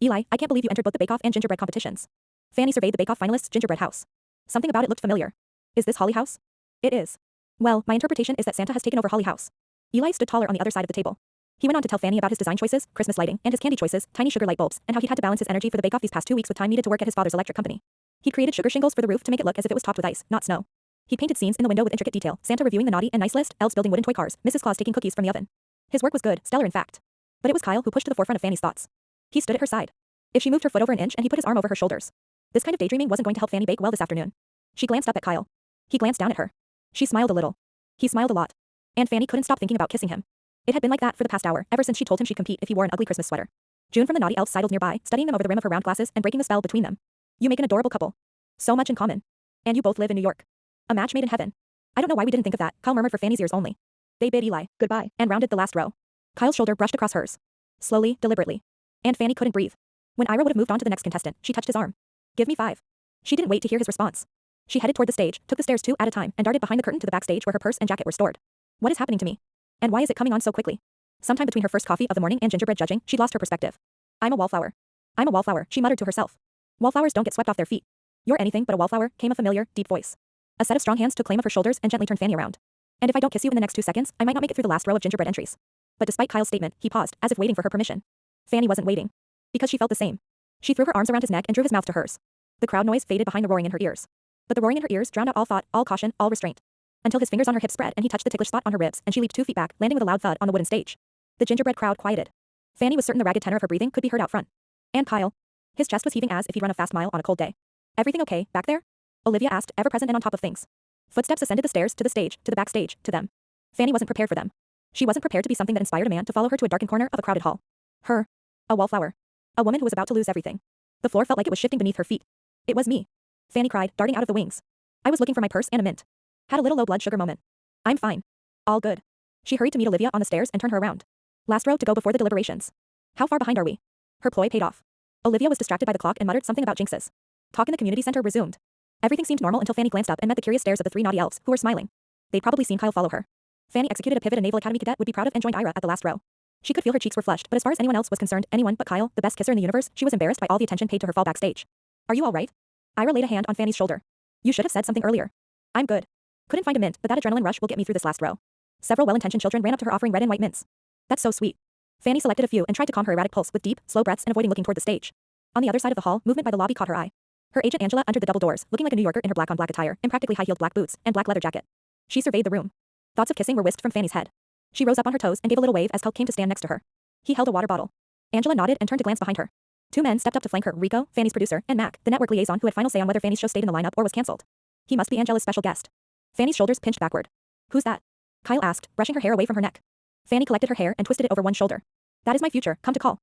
Eli, I can't believe you entered both the bake-off and gingerbread competitions. Fannie surveyed the bake-off finalists' gingerbread house. Something about it looked familiar. Is this Holly House? It is. Well, my interpretation is that Santa has taken over Holly House. Eli stood taller on the other side of the table. He went on to tell Fannie about his design choices, Christmas lighting, and his candy choices, tiny sugar light bulbs, and how he'd had to balance his energy for the bake-off these past 2 weeks with time needed to work at his father's electric company. He created sugar shingles for the roof to make it look as if it was topped with ice, not snow. He painted scenes in the window with intricate detail, Santa reviewing the naughty and nice list, elves building wooden toy cars, Mrs. Claus taking cookies from the oven. His work was good, stellar in fact. But it was Kyle who pushed to the forefront of Fannie's thoughts. He stood at her side. If she moved her foot over an inch and he put his arm over her shoulders. This kind of daydreaming wasn't going to help Fannie bake well this afternoon. She glanced up at Kyle. He glanced down at her. She smiled a little. He smiled a lot. And Fannie couldn't stop thinking about kissing him. It had been like that for the past hour, ever since she told him she'd compete if he wore an ugly Christmas sweater. June from the naughty elves sidled nearby, studying them over the rim of her round glasses and breaking the spell between them. You make an adorable couple. So much in common. And you both live in New York. A match made in heaven. I don't know why we didn't think of that, Kyle murmured for Fannie's ears only. They bid Eli goodbye and rounded the last row. Kyle's shoulder brushed across hers. Slowly, deliberately. And Fannie couldn't breathe. When Ira would have moved on to the next contestant, she touched his arm. Give me 5. She didn't wait to hear his response. She headed toward the stage, took the stairs 2 at a time, and darted behind the curtain to the backstage where her purse and jacket were stored. What is happening to me? And why is it coming on so quickly? Sometime between her first coffee of the morning and gingerbread judging, she'd lost her perspective. I'm a wallflower. I'm a wallflower, she muttered to herself. Wallflowers don't get swept off their feet. You're anything but a wallflower, came a familiar, deep voice. A set of strong hands took claim of her shoulders and gently turned Fannie around. And if I don't kiss you in the next 2 seconds, I might not make it through the last row of gingerbread entries. But despite Kyle's statement, he paused, as if waiting for her permission. Fannie wasn't waiting. Because she felt the same. She threw her arms around his neck and drew his mouth to hers. The crowd noise faded behind the roaring in her ears. But the roaring in her ears drowned out all thought, all caution, all restraint. Until his fingers on her hips spread and he touched the ticklish spot on her ribs and she leaped 2 feet back, landing with a loud thud on the wooden stage. The gingerbread crowd quieted. Fannie was certain the ragged tenor of her breathing could be heard out front. And Kyle. His chest was heaving as if he'd run a fast mile on a cold day. Everything okay, back there? Olivia asked, ever present and on top of things. Footsteps ascended the stairs, to the stage, to the backstage, to them. Fannie wasn't prepared for them. She wasn't prepared to be something that inspired a man to follow her to a darkened corner of a crowded hall. Her. A wallflower. A woman who was about to lose everything. The floor felt like it was shifting beneath her feet. It was me. Fannie cried, darting out of the wings. I was looking for my purse and a mint. Had a little low blood sugar moment. I'm fine. All good. She hurried to meet Olivia on the stairs and turn her around. Last row to go before the deliberations. How far behind are we? Her ploy paid off. Olivia was distracted by the clock and muttered something about jinxes. Talk in the community center resumed. Everything seemed normal until Fannie glanced up and met the curious stares of the 3 naughty elves, who were smiling. They'd probably seen Kyle follow her. Fannie executed a pivot a Naval Academy cadet would be proud of and joined Ira at the last row. She could feel her cheeks were flushed, but as far as anyone else was concerned, anyone but Kyle, the best kisser in the universe, she was embarrassed by all the attention paid to her fall backstage. Are you all right? Ira laid a hand on Fannie's shoulder. You should have said something earlier. I'm good. Couldn't find a mint, but that adrenaline rush will get me through this last row. Several well-intentioned children ran up to her offering red and white mints. That's so sweet. Fannie selected a few and tried to calm her erratic pulse with deep, slow breaths and avoiding looking toward the stage. On the other side of the hall, movement by the lobby caught her eye. Her agent Angela entered the double doors, looking like a New Yorker in her black-on-black attire, impractically high-heeled black boots, and black leather jacket. She surveyed the room. Thoughts of kissing were whisked from Fannie's head. She rose up on her toes and gave a little wave as Kyle came to stand next to her. He held a water bottle. Angela nodded and turned to glance behind her. Two men stepped up to flank her, Rico, Fannie's producer, and Mac, the network liaison who had final say on whether Fannie's show stayed in the lineup or was cancelled. He must be Angela's special guest. Fannie's shoulders pinched backward. Who's that? Kyle asked, brushing her hair away from her neck. Fannie collected her hair and twisted it over one shoulder. That is my future, come to call.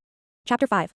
Chapter 5.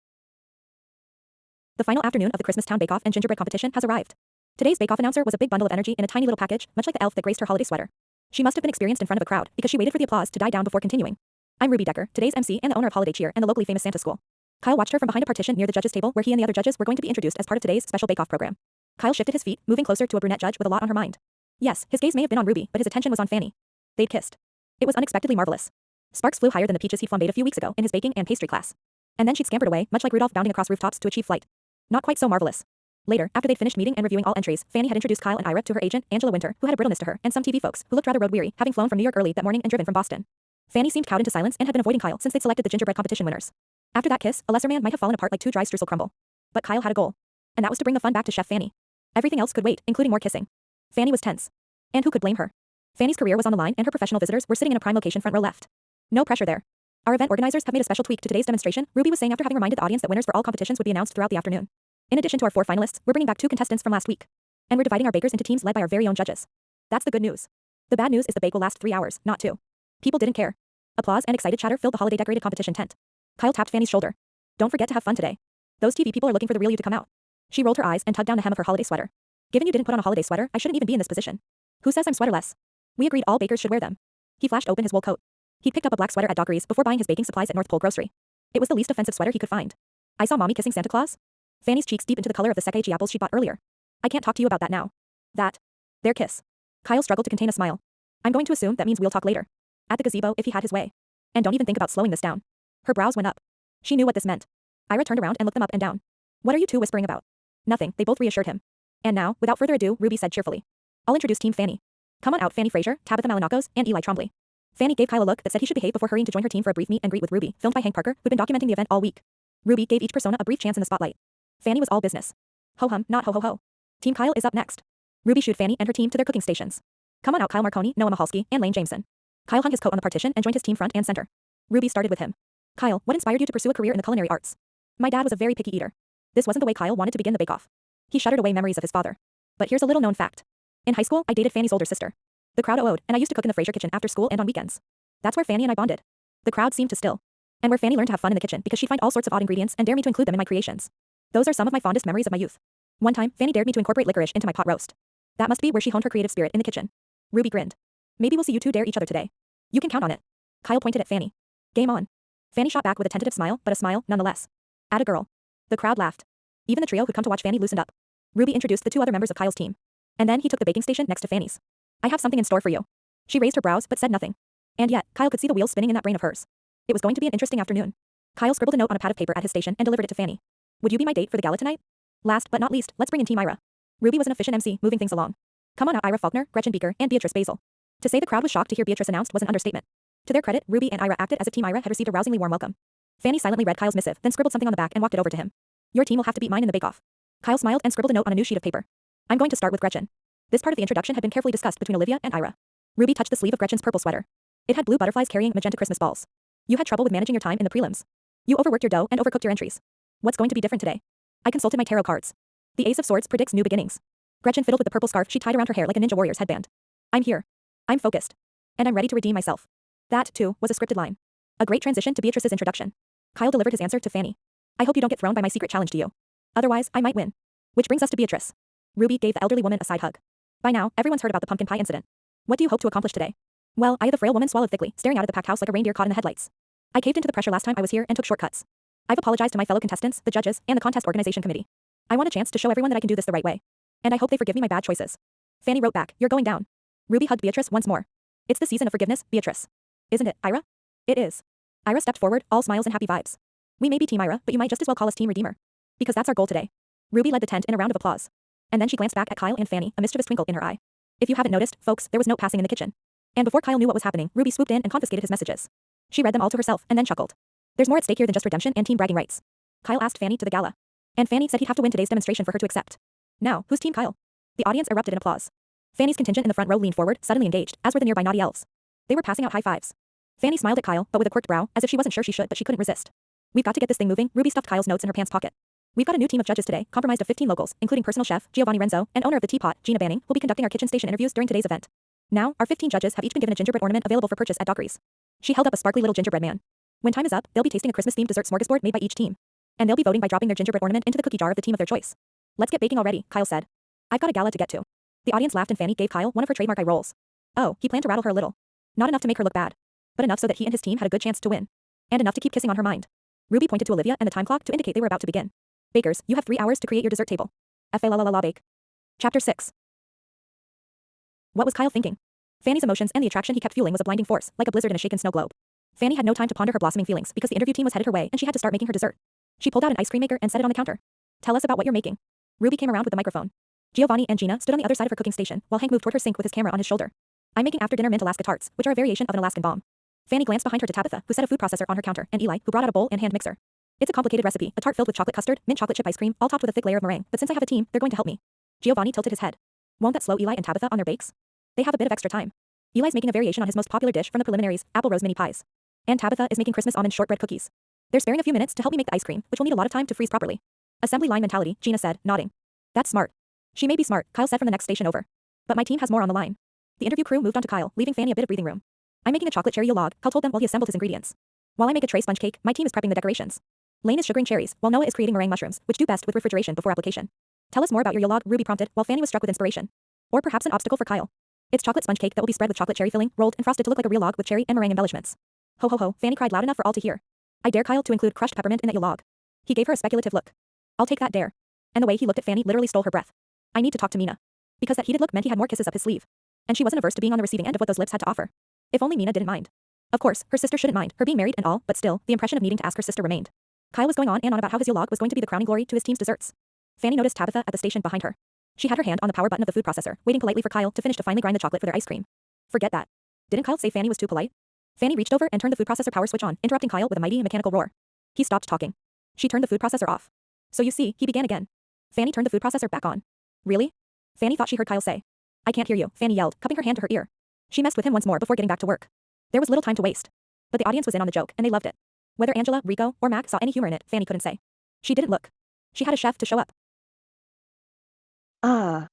The final afternoon of the Christmas Town Bake-Off and gingerbread competition has arrived. Today's bake-off announcer was a big bundle of energy in a tiny little package, much like the elf that graced her holiday sweater. She must have been experienced in front of a crowd, because she waited for the applause to die down before continuing. I'm Ruby Decker, today's MC and the owner of Holiday Cheer and the locally famous Santa School. Kyle watched her from behind a partition near the judges' table where he and the other judges were going to be introduced as part of today's special bake-off program. Kyle shifted his feet, moving closer to a brunette judge with a lot on her mind. Yes, his gaze may have been on Ruby, but his attention was on Fannie. They'd kissed. It was unexpectedly marvelous. Sparks flew higher than the peaches he'd flambéed a few weeks ago in his baking and pastry class. And then she'd scampered away, much like Rudolph bounding across rooftops to achieve flight. Not quite so marvelous. Later, after they'd finished meeting and reviewing all entries, Fannie had introduced Kyle and Ira to her agent, Angela Winter, who had a brittleness to her, and some TV folks, who looked rather road-weary, having flown from New York early that morning and driven from Boston. Fannie seemed cowed into silence and had been avoiding Kyle since they'd selected the gingerbread competition winners. After that kiss, a lesser man might have fallen apart like too dry streusel crumble. But Kyle had a goal. And that was to bring the fun back to Chef Fannie. Everything else could wait, including more kissing. Fannie was tense. And who could blame her? Fannie's career was on the line and her professional visitors were sitting in a prime location front row left. No pressure there. Our event organizers have made a special tweak to today's demonstration, Ruby was saying after having reminded the audience that winners for all competitions would be announced throughout the afternoon. In addition to our 4 finalists, we're bringing back 2 contestants from last week. And we're dividing our bakers into teams led by our very own judges. That's the good news. The bad news is the bake will last 3 hours, not 2. People didn't care. Applause and excited chatter filled the holiday decorated competition tent. Kyle tapped Fannie's shoulder. Don't forget to have fun today. Those TV people are looking for the real you to come out. She rolled her eyes and tugged down the hem of her holiday sweater. Given you didn't put on a holiday sweater, I shouldn't even be in this position. Who says I'm sweaterless? We agreed all bakers should wear them. He flashed open his wool coat. He picked up a black sweater at Dockery's before buying his baking supplies at North Pole Grocery. It was the least offensive sweater he could find. I saw Mommy kissing Santa Claus. Fannie's cheeks deep into the color of the Sekai apples she bought earlier. I can't talk to you about that now. Their kiss. Kyle struggled to contain a smile. I'm going to assume that means we'll talk later. At the gazebo if he had his way. And don't even think about slowing this down. Her brows went up. She knew what this meant. Ira turned around and looked them up and down. What are you two whispering about? Nothing, they both reassured him. And now, without further ado, Ruby said cheerfully. I'll introduce Team Fannie. Come on out, Fannie Frazier, Tabitha Malinakos, and Eli Trombley. Fannie gave Kyle a look that said he should behave before hurrying to join her team for a brief meet and greet with Ruby, filmed by Hank Parker, who'd been documenting the event all week. Ruby gave each persona a brief chance in the spotlight. Fannie was all business. Ho-hum, not ho-ho-ho. Team Kyle is up next. Ruby shooed Fannie and her team to their cooking stations. Come on out, Kyle Marconi, Noah Mahalski, and Lane Jameson. Kyle hung his coat on the partition and joined his team front and center. Ruby started with him. Kyle, what inspired you to pursue a career in the culinary arts? My dad was a very picky eater. This wasn't the way Kyle wanted to begin the bake-off. He shuddered away memories of his father. But here's a little known fact. In high school, I dated Fannie's older sister. The crowd owed, and I used to cook in the Frazier kitchen after school and on weekends. That's where Fannie and I bonded. The crowd seemed to still. And where Fannie learned to have fun in the kitchen because she'd find all sorts of odd ingredients and dare me to include them in my creations. Those are some of my fondest memories of my youth. One time, Fannie dared me to incorporate licorice into my pot roast. That must be where she honed her creative spirit in the kitchen. Ruby grinned. Maybe we'll see you two dare each other today. You can count on it. Kyle pointed at Fannie. Game on. Fannie shot back with a tentative smile, but a smile, nonetheless. Atta girl. The crowd laughed. Even the trio who'd come to watch Fannie loosened up. Ruby introduced the 2 other members of Kyle's team. And then he took the baking station next to Fannie's. I have something in store for you. She raised her brows but said nothing. And yet, Kyle could see the wheels spinning in that brain of hers. It was going to be an interesting afternoon. Kyle scribbled a note on a pad of paper at his station and delivered it to Fannie. Would you be my date for the gala tonight? Last but not least, let's bring in Team Ira. Ruby was an efficient MC, moving things along. Come on out, Ira Faulkner, Gretchen Beaker, and Beatrice Basil. To say the crowd was shocked to hear Beatrice announced was an understatement. To their credit, Ruby and Ira acted as if Team Ira had received a rousingly warm welcome. Fannie silently read Kyle's missive, then scribbled something on the back and walked it over to him. Your team will have to beat mine in the bake-off. Kyle smiled and scribbled a note on a new sheet of paper. I'm going to start with Gretchen. This part of the introduction had been carefully discussed between Olivia and Ira. Ruby touched the sleeve of Gretchen's purple sweater. It had blue butterflies carrying magenta Christmas balls. You had trouble with managing your time in the prelims. You overworked your dough and overcooked your entries. What's going to be different today? I consulted my tarot cards. The Ace of Swords predicts new beginnings. Gretchen fiddled with the purple scarf she tied around her hair like a ninja warrior's headband. I'm here. I'm focused. And I'm ready to redeem myself. That, too, was a scripted line. A great transition to Beatrice's introduction. Kyle delivered his answer to Fannie. I hope you don't get thrown by my secret challenge to you. Otherwise, I might win. Which brings us to Beatrice. Ruby gave the elderly woman a side hug. By now, everyone's heard about the pumpkin pie incident. What do you hope to accomplish today? Well, the frail woman swallowed thickly, staring out at the packed house like a reindeer caught in the headlights. I caved into the pressure last time I was here and took shortcuts. I've apologized to my fellow contestants, the judges, and the contest organization committee. I want a chance to show everyone that I can do this the right way. And I hope they forgive me my bad choices. Fannie wrote back, you're going down. Ruby hugged Beatrice once more. It's the season of forgiveness, Beatrice. Isn't it, Ira? It is. Ira stepped forward, all smiles and happy vibes. We may be Team Ira, but you might just as well call us Team Redeemer. Because that's our goal today. Ruby led the tent in a round of applause. And then she glanced back at Kyle and Fannie, a mischievous twinkle in her eye. If you haven't noticed, folks, there was note passing in the kitchen. And before Kyle knew what was happening, Ruby swooped in and confiscated his messages. She read them all to herself and then chuckled. There's more at stake here than just redemption and team bragging rights. Kyle asked Fannie to the gala. And Fannie said he'd have to win today's demonstration for her to accept. Now, who's Team Kyle? The audience erupted in applause. Fannie's contingent in the front row leaned forward, suddenly engaged, as were the nearby naughty elves. They were passing out high fives. Fannie smiled at Kyle, but with a quirked brow, as if she wasn't sure she should, but she couldn't resist. We've got to get this thing moving. Ruby stuffed Kyle's notes in her pants pocket. We've got a new team of judges today, comprised of 15 locals, including personal chef Giovanni Renzo and owner of the Teapot, Gina Banning, who'll be conducting our kitchen station interviews during today's event. Now, our 15 judges have each been given a gingerbread ornament available for purchase at Dockery's. She held up a sparkly little gingerbread man. When time is up, they'll be tasting a Christmas-themed dessert smorgasbord made by each team. And they'll be voting by dropping their gingerbread ornament into the cookie jar of the team of their choice. Let's get baking already, Kyle said. I've got a gala to get to. The audience laughed and Fannie gave Kyle one of her trademark eye rolls. Oh, he planned to rattle her a little. Not enough to make her look bad. But enough so that he and his team had a good chance to win. And enough to keep kissing on her mind. Ruby pointed to Olivia and the time clock to indicate they were about to begin. Bakers, you have 3 hours to create your dessert table. F-A-la-la-la-la bake. Chapter 6. What was Kyle thinking? Fannie's emotions and the attraction he kept fueling was a blinding force, like a blizzard in a shaken snow globe. Fannie had no time to ponder her blossoming feelings because the interview team was headed her way and she had to start making her dessert. She pulled out an ice cream maker and set it on the counter. Tell us about what you're making. Ruby came around with the microphone. Giovanni and Gina stood on the other side of her cooking station, while Hank moved toward her sink with his camera on his shoulder. I'm making after-dinner mint Alaska tarts, which are a variation of an Alaskan bomb. Fannie glanced behind her to Tabitha, who set a food processor on her counter, and Eli, who brought out a bowl and hand mixer. It's a complicated recipe, a tart filled with chocolate custard, mint chocolate chip ice cream, all topped with a thick layer of meringue, but since I have a team, they're going to help me. Giovanni tilted his head. Won't that slow Eli and Tabitha on their bakes? They have a bit of extra time. Eli's making a variation on his most popular dish from the preliminaries, apple rose mini pies. And Tabitha is making Christmas almond shortbread cookies. They're sparing a few minutes to help me make the ice cream, which will need a lot of time to freeze properly. Assembly line mentality, Gina said, nodding. That's smart. She may be smart, Kyle said from the next station over. But my team has more on the line. The interview crew moved on to Kyle, leaving Fannie a bit of breathing room. I'm making a chocolate cherry yule log, Kyle told them while he assembled his ingredients. While I make a tray sponge cake, my team is prepping the decorations. Lane is sugaring cherries, while Noah is creating meringue mushrooms, which do best with refrigeration before application. Tell us more about your yule log, Ruby prompted, while Fannie was struck with inspiration. Or perhaps an obstacle for Kyle. It's chocolate sponge cake that will be spread with chocolate cherry filling, rolled and frosted to look like a real log with cherry and meringue embellishments. Ho ho ho, Fannie cried loud enough for all to hear. I dare Kyle to include crushed peppermint in that yule log. He gave her a speculative look. I'll take that dare. And the way he looked at Fannie literally stole her breath. I need to talk to Mina. Because that heated look meant he had more kisses up his sleeve. And she wasn't averse to being on the receiving end of what those lips had to offer. If only Mina didn't mind. Of course, her sister shouldn't mind, her being married and all, but still, the impression of needing to ask her sister remained. Kyle was going on and on about how his yule log was going to be the crowning glory to his team's desserts. Fannie noticed Tabitha at the station behind her. She had her hand on the power button of the food processor, waiting politely for Kyle to finish to finally grind the chocolate for their ice cream. Forget that. Didn't Kyle say Fannie was too polite? Fannie reached over and turned the food processor power switch on, interrupting Kyle with a mighty mechanical roar. He stopped talking. She turned the food processor off. So you see, he began again. Fannie turned the food processor back on. Really? Fannie thought she heard Kyle say. I can't hear you, Fannie yelled, cupping her hand to her ear. She messed with him once more before getting back to work. There was little time to waste. But the audience was in on the joke, and they loved it. Whether Angela, Rico, or Mac saw any humor in it, Fannie couldn't say. She didn't look. She had a chef to show up.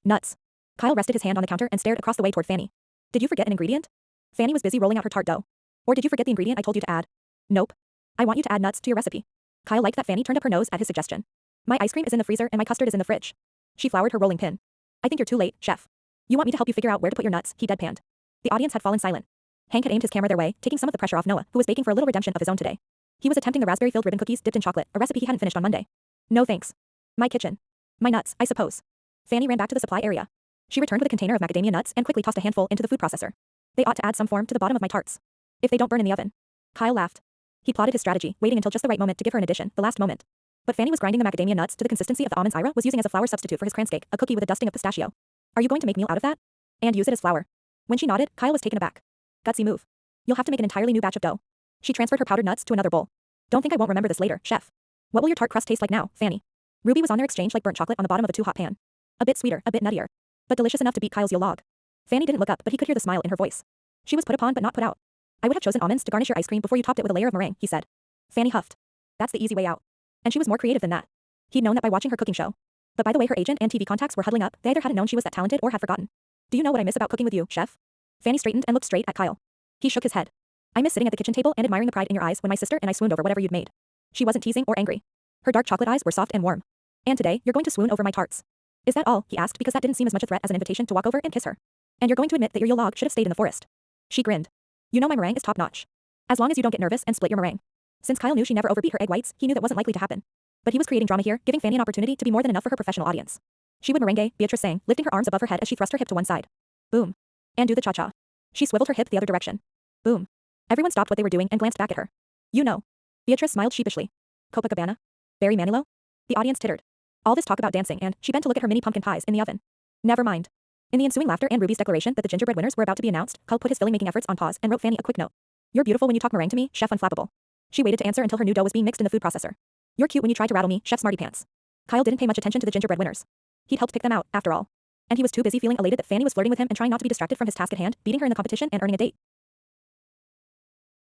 Nuts. Kyle rested his hand on the counter and stared across the way toward Fannie. Did you forget an ingredient? Fannie was busy rolling out her tart dough. Or did you forget the ingredient I told you to add? Nope. I want you to add nuts to your recipe. Kyle liked that Fannie turned up her nose at his suggestion. My ice cream is in the freezer and my custard is in the fridge. She floured her rolling pin. I think you're too late, chef. You want me to help you figure out where to put your nuts, he deadpanned. The audience had fallen silent. Hank had aimed his camera their way, taking some of the pressure off Noah, who was baking for a little redemption of his own today. He was attempting the raspberry-filled ribbon cookies dipped in chocolate, a recipe he hadn't finished on Monday. No thanks. My kitchen. My nuts, I suppose. Fannie ran back to the supply area. She returned with a container of macadamia nuts and quickly tossed a handful into the food processor. They ought to add some form to the bottom of my tarts. If they don't burn in the oven. Kyle laughed. He plotted his strategy, waiting until just the right moment to give her an addition, the last moment. But Fannie was grinding the macadamia nuts to the consistency of the almonds Ira was using as a flour substitute for his cranscake, a cookie with a dusting of pistachio. Are you going to make meal out of that? And use it as flour? When she nodded, Kyle was taken aback. Gutsy move. You'll have to make an entirely new batch of dough. She transferred her powdered nuts to another bowl. Don't think I won't remember this later, chef. What will your tart crust taste like now, Fannie? Ruby was on their exchange like burnt chocolate on the bottom of a too-hot pan. A bit sweeter, a bit nuttier. But delicious enough to beat Kyle's yule log. Fannie didn't look up, but he could hear the smile in her voice. She was put upon but not put out. I would have chosen almonds to garnish your ice cream before you topped it with a layer of meringue, he said. Fannie huffed. That's the easy way out. And she was more creative than that. He'd known that by watching her cooking show. But by the way her agent and TV contacts were huddling up, they either hadn't known she was that talented or had forgotten. Do you know what I miss about cooking with you, chef? Fannie straightened and looked straight at Kyle. He shook his head. I miss sitting at the kitchen table and admiring the pride in your eyes when my sister and I swooned over whatever you'd made. She wasn't teasing or angry. Her dark chocolate eyes were soft and warm. And today, you're going to swoon over my tarts. Is that all? He asked because that didn't seem as much a threat as an invitation to walk over and kiss her. And you're going to admit that your yule log should have stayed in the forest. She grinned. You know my meringue is top-notch. As long as you don't get nervous and split your meringue. Since Kyle knew she never overbeat her egg whites, he knew that wasn't likely to happen. But he was creating drama here, giving Fannie an opportunity to be more than enough for her professional audience. She would merengue, Beatrice sang, lifting her arms above her head as she thrust her hip to one side. Boom. And do the cha-cha. She swiveled her hip the other direction. Boom. Everyone stopped what they were doing and glanced back at her. You know. Beatrice smiled sheepishly. Copacabana? Barry Manilow? The audience tittered. All this talk about dancing and she bent to look at her mini pumpkin pies in the oven. Never mind. In the ensuing laughter and Ruby's declaration that the gingerbread winners were about to be announced, Kyle put his filling-making efforts on pause and wrote Fannie a quick note. You're beautiful when you talk meringue to me, Chef Unflappable. She waited to answer until her new dough was being mixed in the food processor. You're cute when you try to rattle me, Chef Smarty Pants. Kyle didn't pay much attention to the gingerbread winners. He'd helped pick them out, after all. And he was too busy feeling elated that Fannie was flirting with him and trying not to be distracted from his task at hand, beating her in the competition and earning a date.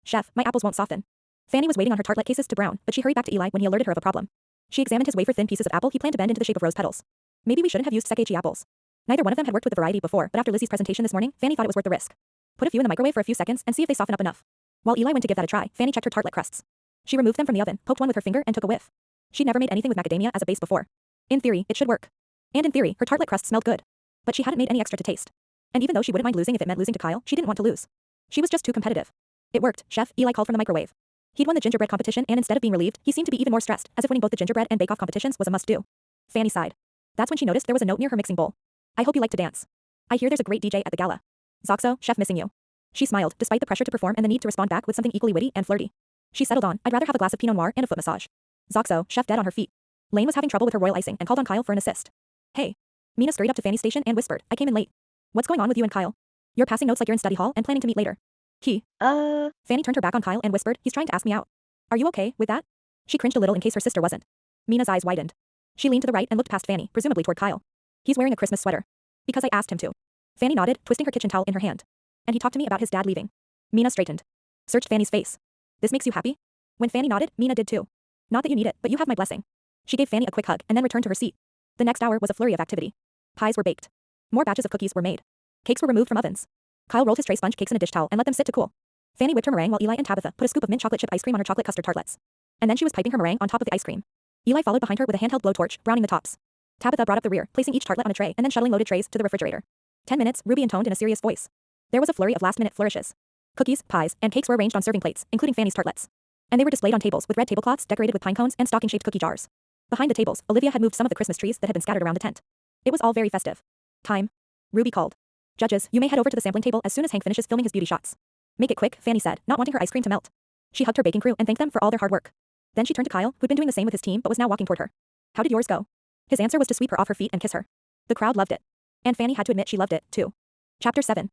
Chef, my apples won't soften. Fannie was waiting on her tartlet cases to brown, but she hurried back to Eli when he alerted her of a problem. She examined his wafer-thin pieces of apple he planned to bend into the shape of rose petals. Maybe we shouldn't have used Sekechi apples. Neither one of them had worked with the variety before, but after Lizzie's presentation this morning, Fannie thought it was worth the risk. Put a few in the microwave for a few seconds and see if they soften up enough. While Eli went to give that a try, Fannie checked her tartlet crusts. She removed them from the oven, poked one with her finger and took a whiff. She'd never made anything with macadamia as a base before. In theory, it should work. And in theory, her tartlet crust smelled good. But she hadn't made any extra to taste. And even though she wouldn't mind losing if it meant losing to Kyle, she didn't want to lose. She was just too competitive. It worked, Chef, Eli called from the microwave. He'd won the gingerbread competition and instead of being relieved, he seemed to be even more stressed, as if winning both the gingerbread and bake-off competitions was a must-do. Fannie sighed. That's when she noticed there was a note near her mixing bowl. I hope you like to dance. I hear there's a great DJ at the gala. Zoxo, Chef missing you. She smiled, despite the pressure to perform and the need to respond back with something equally witty and flirty. She settled on, I'd rather have a glass of Pinot Noir and a foot massage. Zoxo, Chef dead on her feet. Lane was having trouble with her royal icing and called on Kyle for an assist. Hey. Mina scurried up to Fannie's station and whispered, I came in late. What's going on with you and Kyle? You're passing notes like you're in study hall and planning to meet later. Fannie turned her back on Kyle and whispered, he's trying to ask me out. Are you okay with that? She cringed a little in case her sister wasn't. Mina's eyes widened. She leaned to the right and looked past Fannie, presumably toward Kyle. He's wearing a Christmas sweater. Because I asked him to. Fannie nodded, twisting her kitchen towel in her hand. And he talked to me about his dad leaving. Mina straightened. Searched Fannie's face. This makes you happy? When Fannie nodded, Mina did too. Not that you need it, but you have my blessing. She gave Fannie a quick hug and then returned to her seat. The next hour was a flurry of activity. Pies were baked. More batches of cookies were made. Cakes were removed from ovens. Kyle rolled his tray sponge cakes in a dish towel and let them sit to cool. Fannie whipped her meringue while Eli and Tabitha put a scoop of mint chocolate chip ice cream on her chocolate custard tartlets. And then she was piping her meringue on top of the ice cream. Eli followed behind her with a handheld blowtorch, browning the tops. Tabitha brought up the rear, placing each tartlet on a tray and then shuttling loaded trays to the refrigerator. 10 minutes, Ruby intoned in a serious voice. There was a flurry of last-minute flourishes. Cookies, pies, and cakes were arranged on serving plates, including Fannie's tartlets. And they were displayed on tables with red tablecloths decorated with pine cones and stocking-shaped cookie jars. Behind the tables, Olivia had moved some of the Christmas trees that had been scattered around the tent. It was all very festive. Time. Ruby called. Judges, you may head over to the sampling table as soon as Hank finishes filming his beauty shots. Make it quick, Fannie said, not wanting her ice cream to melt. She hugged her baking crew and thanked them for all their hard work. Then she turned to Kyle, who'd been doing the same with his team but was now walking toward her. How did yours go? His answer was to sweep her off her feet and kiss her. The crowd loved it. And Fannie had to admit she loved it, too. Chapter 7.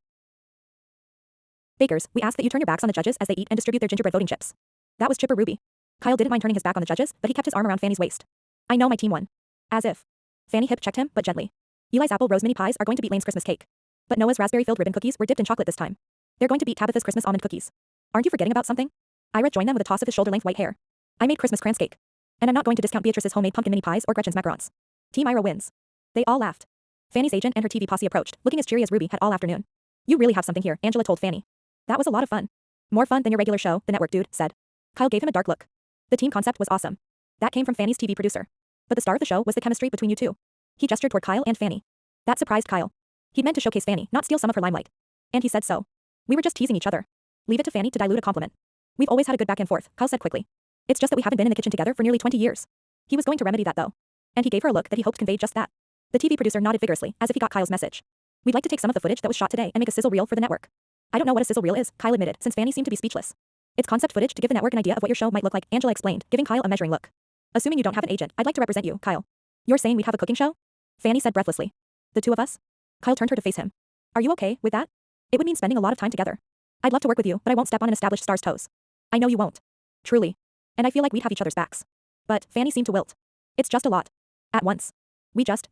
Bakers, we ask that you turn your backs on the judges as they eat and distribute their gingerbread voting chips. That was Chipper Ruby. Kyle didn't mind turning his back on the judges, but he kept his arm around Fannie's waist. I know my team won. As if. Fannie hip checked him, but gently. Eli's apple rose mini pies are going to beat Lane's Christmas cake. But Noah's raspberry-filled ribbon cookies were dipped in chocolate this time. They're going to beat Tabitha's Christmas almond cookies. Aren't you forgetting about something? Ira joined them with a toss of his shoulder-length white hair. I made Christmas crans cake. And I'm not going to discount Beatrice's homemade pumpkin mini pies or Gretchen's macarons. Team Ira wins. They all laughed. Fannie's agent and her TV posse approached, looking as cheery as Ruby had all afternoon. You really have something here, Angela told Fannie. That was a lot of fun. More fun than your regular show, the network dude said. Kyle gave him a dark look. The team concept was awesome. That came from Fannie's TV producer. But the star of the show was the chemistry between you two. He gestured toward Kyle and Fannie. That surprised Kyle. He'd meant to showcase Fannie, not steal some of her limelight. And he said so. We were just teasing each other. Leave it to Fannie to dilute a compliment. We've always had a good back and forth, Kyle said quickly. It's just that we haven't been in the kitchen together for nearly 20 years. He was going to remedy that though. And he gave her a look that he hoped conveyed just that. The TV producer nodded vigorously, as if he got Kyle's message. We'd like to take some of the footage that was shot today and make a sizzle reel for the network. I don't know what a sizzle reel is, Kyle admitted, since Fannie seemed to be speechless. It's concept footage to give the network an idea of what your show might look like, Angela explained, giving Kyle a measuring look. Assuming you don't have an agent, I'd like to represent you, Kyle. You're saying we'd have a cooking show? Fannie said breathlessly. The two of us? Kyle turned her to face him. Are you okay with that? It would mean spending a lot of time together. I'd love to work with you, but I won't step on an established star's toes. I know you won't. Truly. And I feel like we'd have each other's backs. But Fannie seemed to wilt. It's just a lot. At once.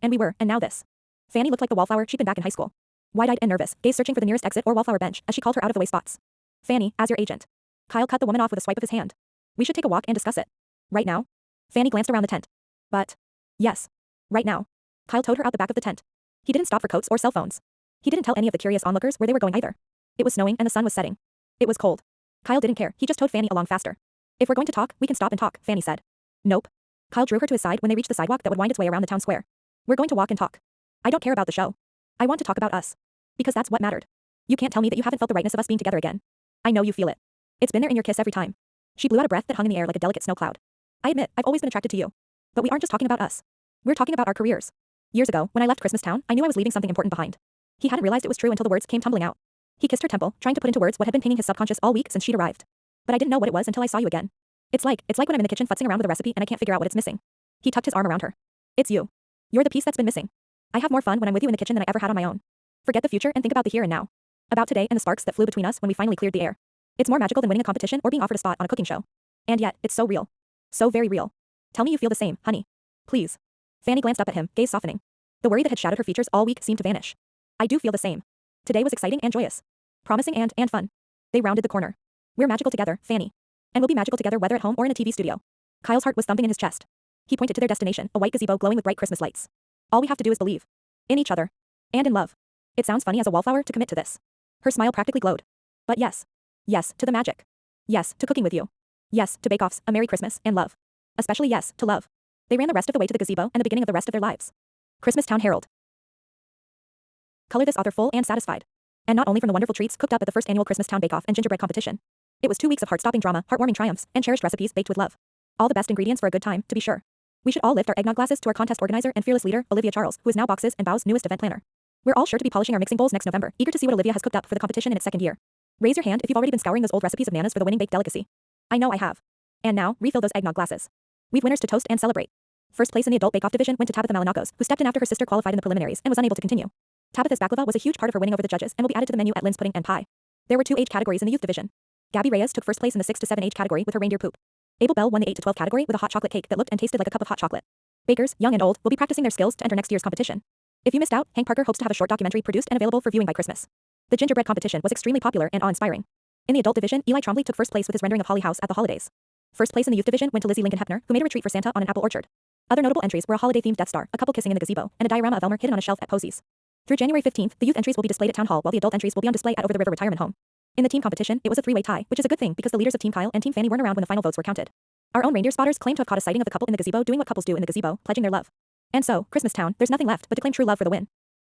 And we were, and now this. Fannie looked like the wallflower she'd been back in high school. Wide-eyed and nervous, gaze searching for the nearest exit or wallflower bench as she called her out of the way spots. Fannie, as your agent. Kyle cut the woman off with a swipe of his hand. We should take a walk and discuss it. Right now? Fannie glanced around the tent. But. Yes. Right now. Kyle towed her out the back of the tent. He didn't stop for coats or cell phones. He didn't tell any of the curious onlookers where they were going either. It was snowing and the sun was setting. It was cold. Kyle didn't care, he just towed Fannie along faster. If we're going to talk, we can stop and talk, Fannie said. Nope. Kyle drew her to his side when they reached the sidewalk that would wind its way around the town square. We're going to walk and talk. I don't care about the show. I want to talk about us. Because that's what mattered. You can't tell me that you haven't felt the rightness of us being together again. I know you feel it. It's been there in your kiss every time. She blew out a breath that hung in the air like a delicate snow cloud. I admit, I've always been attracted to you. But we aren't just talking about us. We're talking about our careers. Years ago, when I left Christmas Town, I knew I was leaving something important behind. He hadn't realized it was true until the words came tumbling out. He kissed her temple, trying to put into words what had been pinging his subconscious all week since she'd arrived. But I didn't know what it was until I saw you again. It's like when I'm in the kitchen futzing around with a recipe and I can't figure out what it's missing. He tucked his arm around her. It's you. You're the piece that's been missing. I have more fun when I'm with you in the kitchen than I ever had on my own. Forget the future and think about the here and now. About today and the sparks that flew between us when we finally cleared the air. It's more magical than winning a competition or being offered a spot on a cooking show. And yet, it's so real. So very real. Tell me you feel the same, honey. Please. Fannie glanced up at him, gaze softening. The worry that had shadowed her features all week seemed to vanish. I do feel the same. Today was exciting and joyous. Promising and fun. They rounded the corner. We're magical together, Fannie. And we'll be magical together whether at home or in a TV studio. Kyle's heart was thumping in his chest. He pointed to their destination, a white gazebo glowing with bright Christmas lights. All we have to do is believe. In each other. And in love. It sounds funny as a wallflower to commit to this. Her smile practically glowed. But yes. Yes, to the magic. Yes, to cooking with you. Yes, to bake-offs, a Merry Christmas, and love. Especially yes, to love. They ran the rest of the way to the gazebo and the beginning of the rest of their lives. Christmas Town Herald. Color this author full and satisfied. And not only from the wonderful treats cooked up at the first annual Christmas Town Bake-Off and gingerbread competition. It was 2 weeks of heart-stopping drama, heartwarming triumphs, and cherished recipes baked with love. All the best ingredients for a good time, to be sure. We should all lift our eggnog glasses to our contest organizer and fearless leader, Olivia Charles, who is now Boxes and Bow's newest event planner. We're all sure to be polishing our mixing bowls next November, eager to see what Olivia has cooked up for the competition in its second year. Raise your hand if you've already been scouring those old recipes of Nana's for the winning baked delicacy. I know I have. And now, refill those eggnog glasses. We've winners to toast and celebrate. First place in the adult bake-off division went to Tabitha Malinakos, who stepped in after her sister qualified in the preliminaries and was unable to continue. Tabitha's baklava was a huge part of her winning over the judges and will be added to the menu at Lynn's Pudding and Pie. There were 2 age categories in the youth division. Gabby Reyes took first place in the 6 to 7 age category with her reindeer poop. Abel Bell won the 8 to 12 category with a hot chocolate cake that looked and tasted like a cup of hot chocolate. Bakers, young and old, will be practicing their skills to enter next year's competition. If you missed out, Hank Parker hopes to have a short documentary produced and available for viewing by Christmas. The gingerbread competition was extremely popular and awe-inspiring. In the adult division, Eli Trombley took first place with his rendering of Holly House at the holidays. First place in the youth division went to Lizzie Lincoln Hefner, who made a retreat for Santa on an apple orchard. Other notable entries were a holiday-themed Death Star, a couple kissing in the gazebo, and a diorama of Elmer hidden on a shelf at Posey's. Through January 15th, the youth entries will be displayed at Town Hall while the adult entries will be on display at Over the River Retirement Home. In the team competition, it was a 3-way tie, which is a good thing because the leaders of Team Kyle and Team Fannie weren't around when the final votes were counted. Our own reindeer spotters claim to have caught a sighting of the couple in the gazebo doing what couples do in the gazebo, pledging their love. And so, Christmas Town, there's nothing left but to claim true love for the win.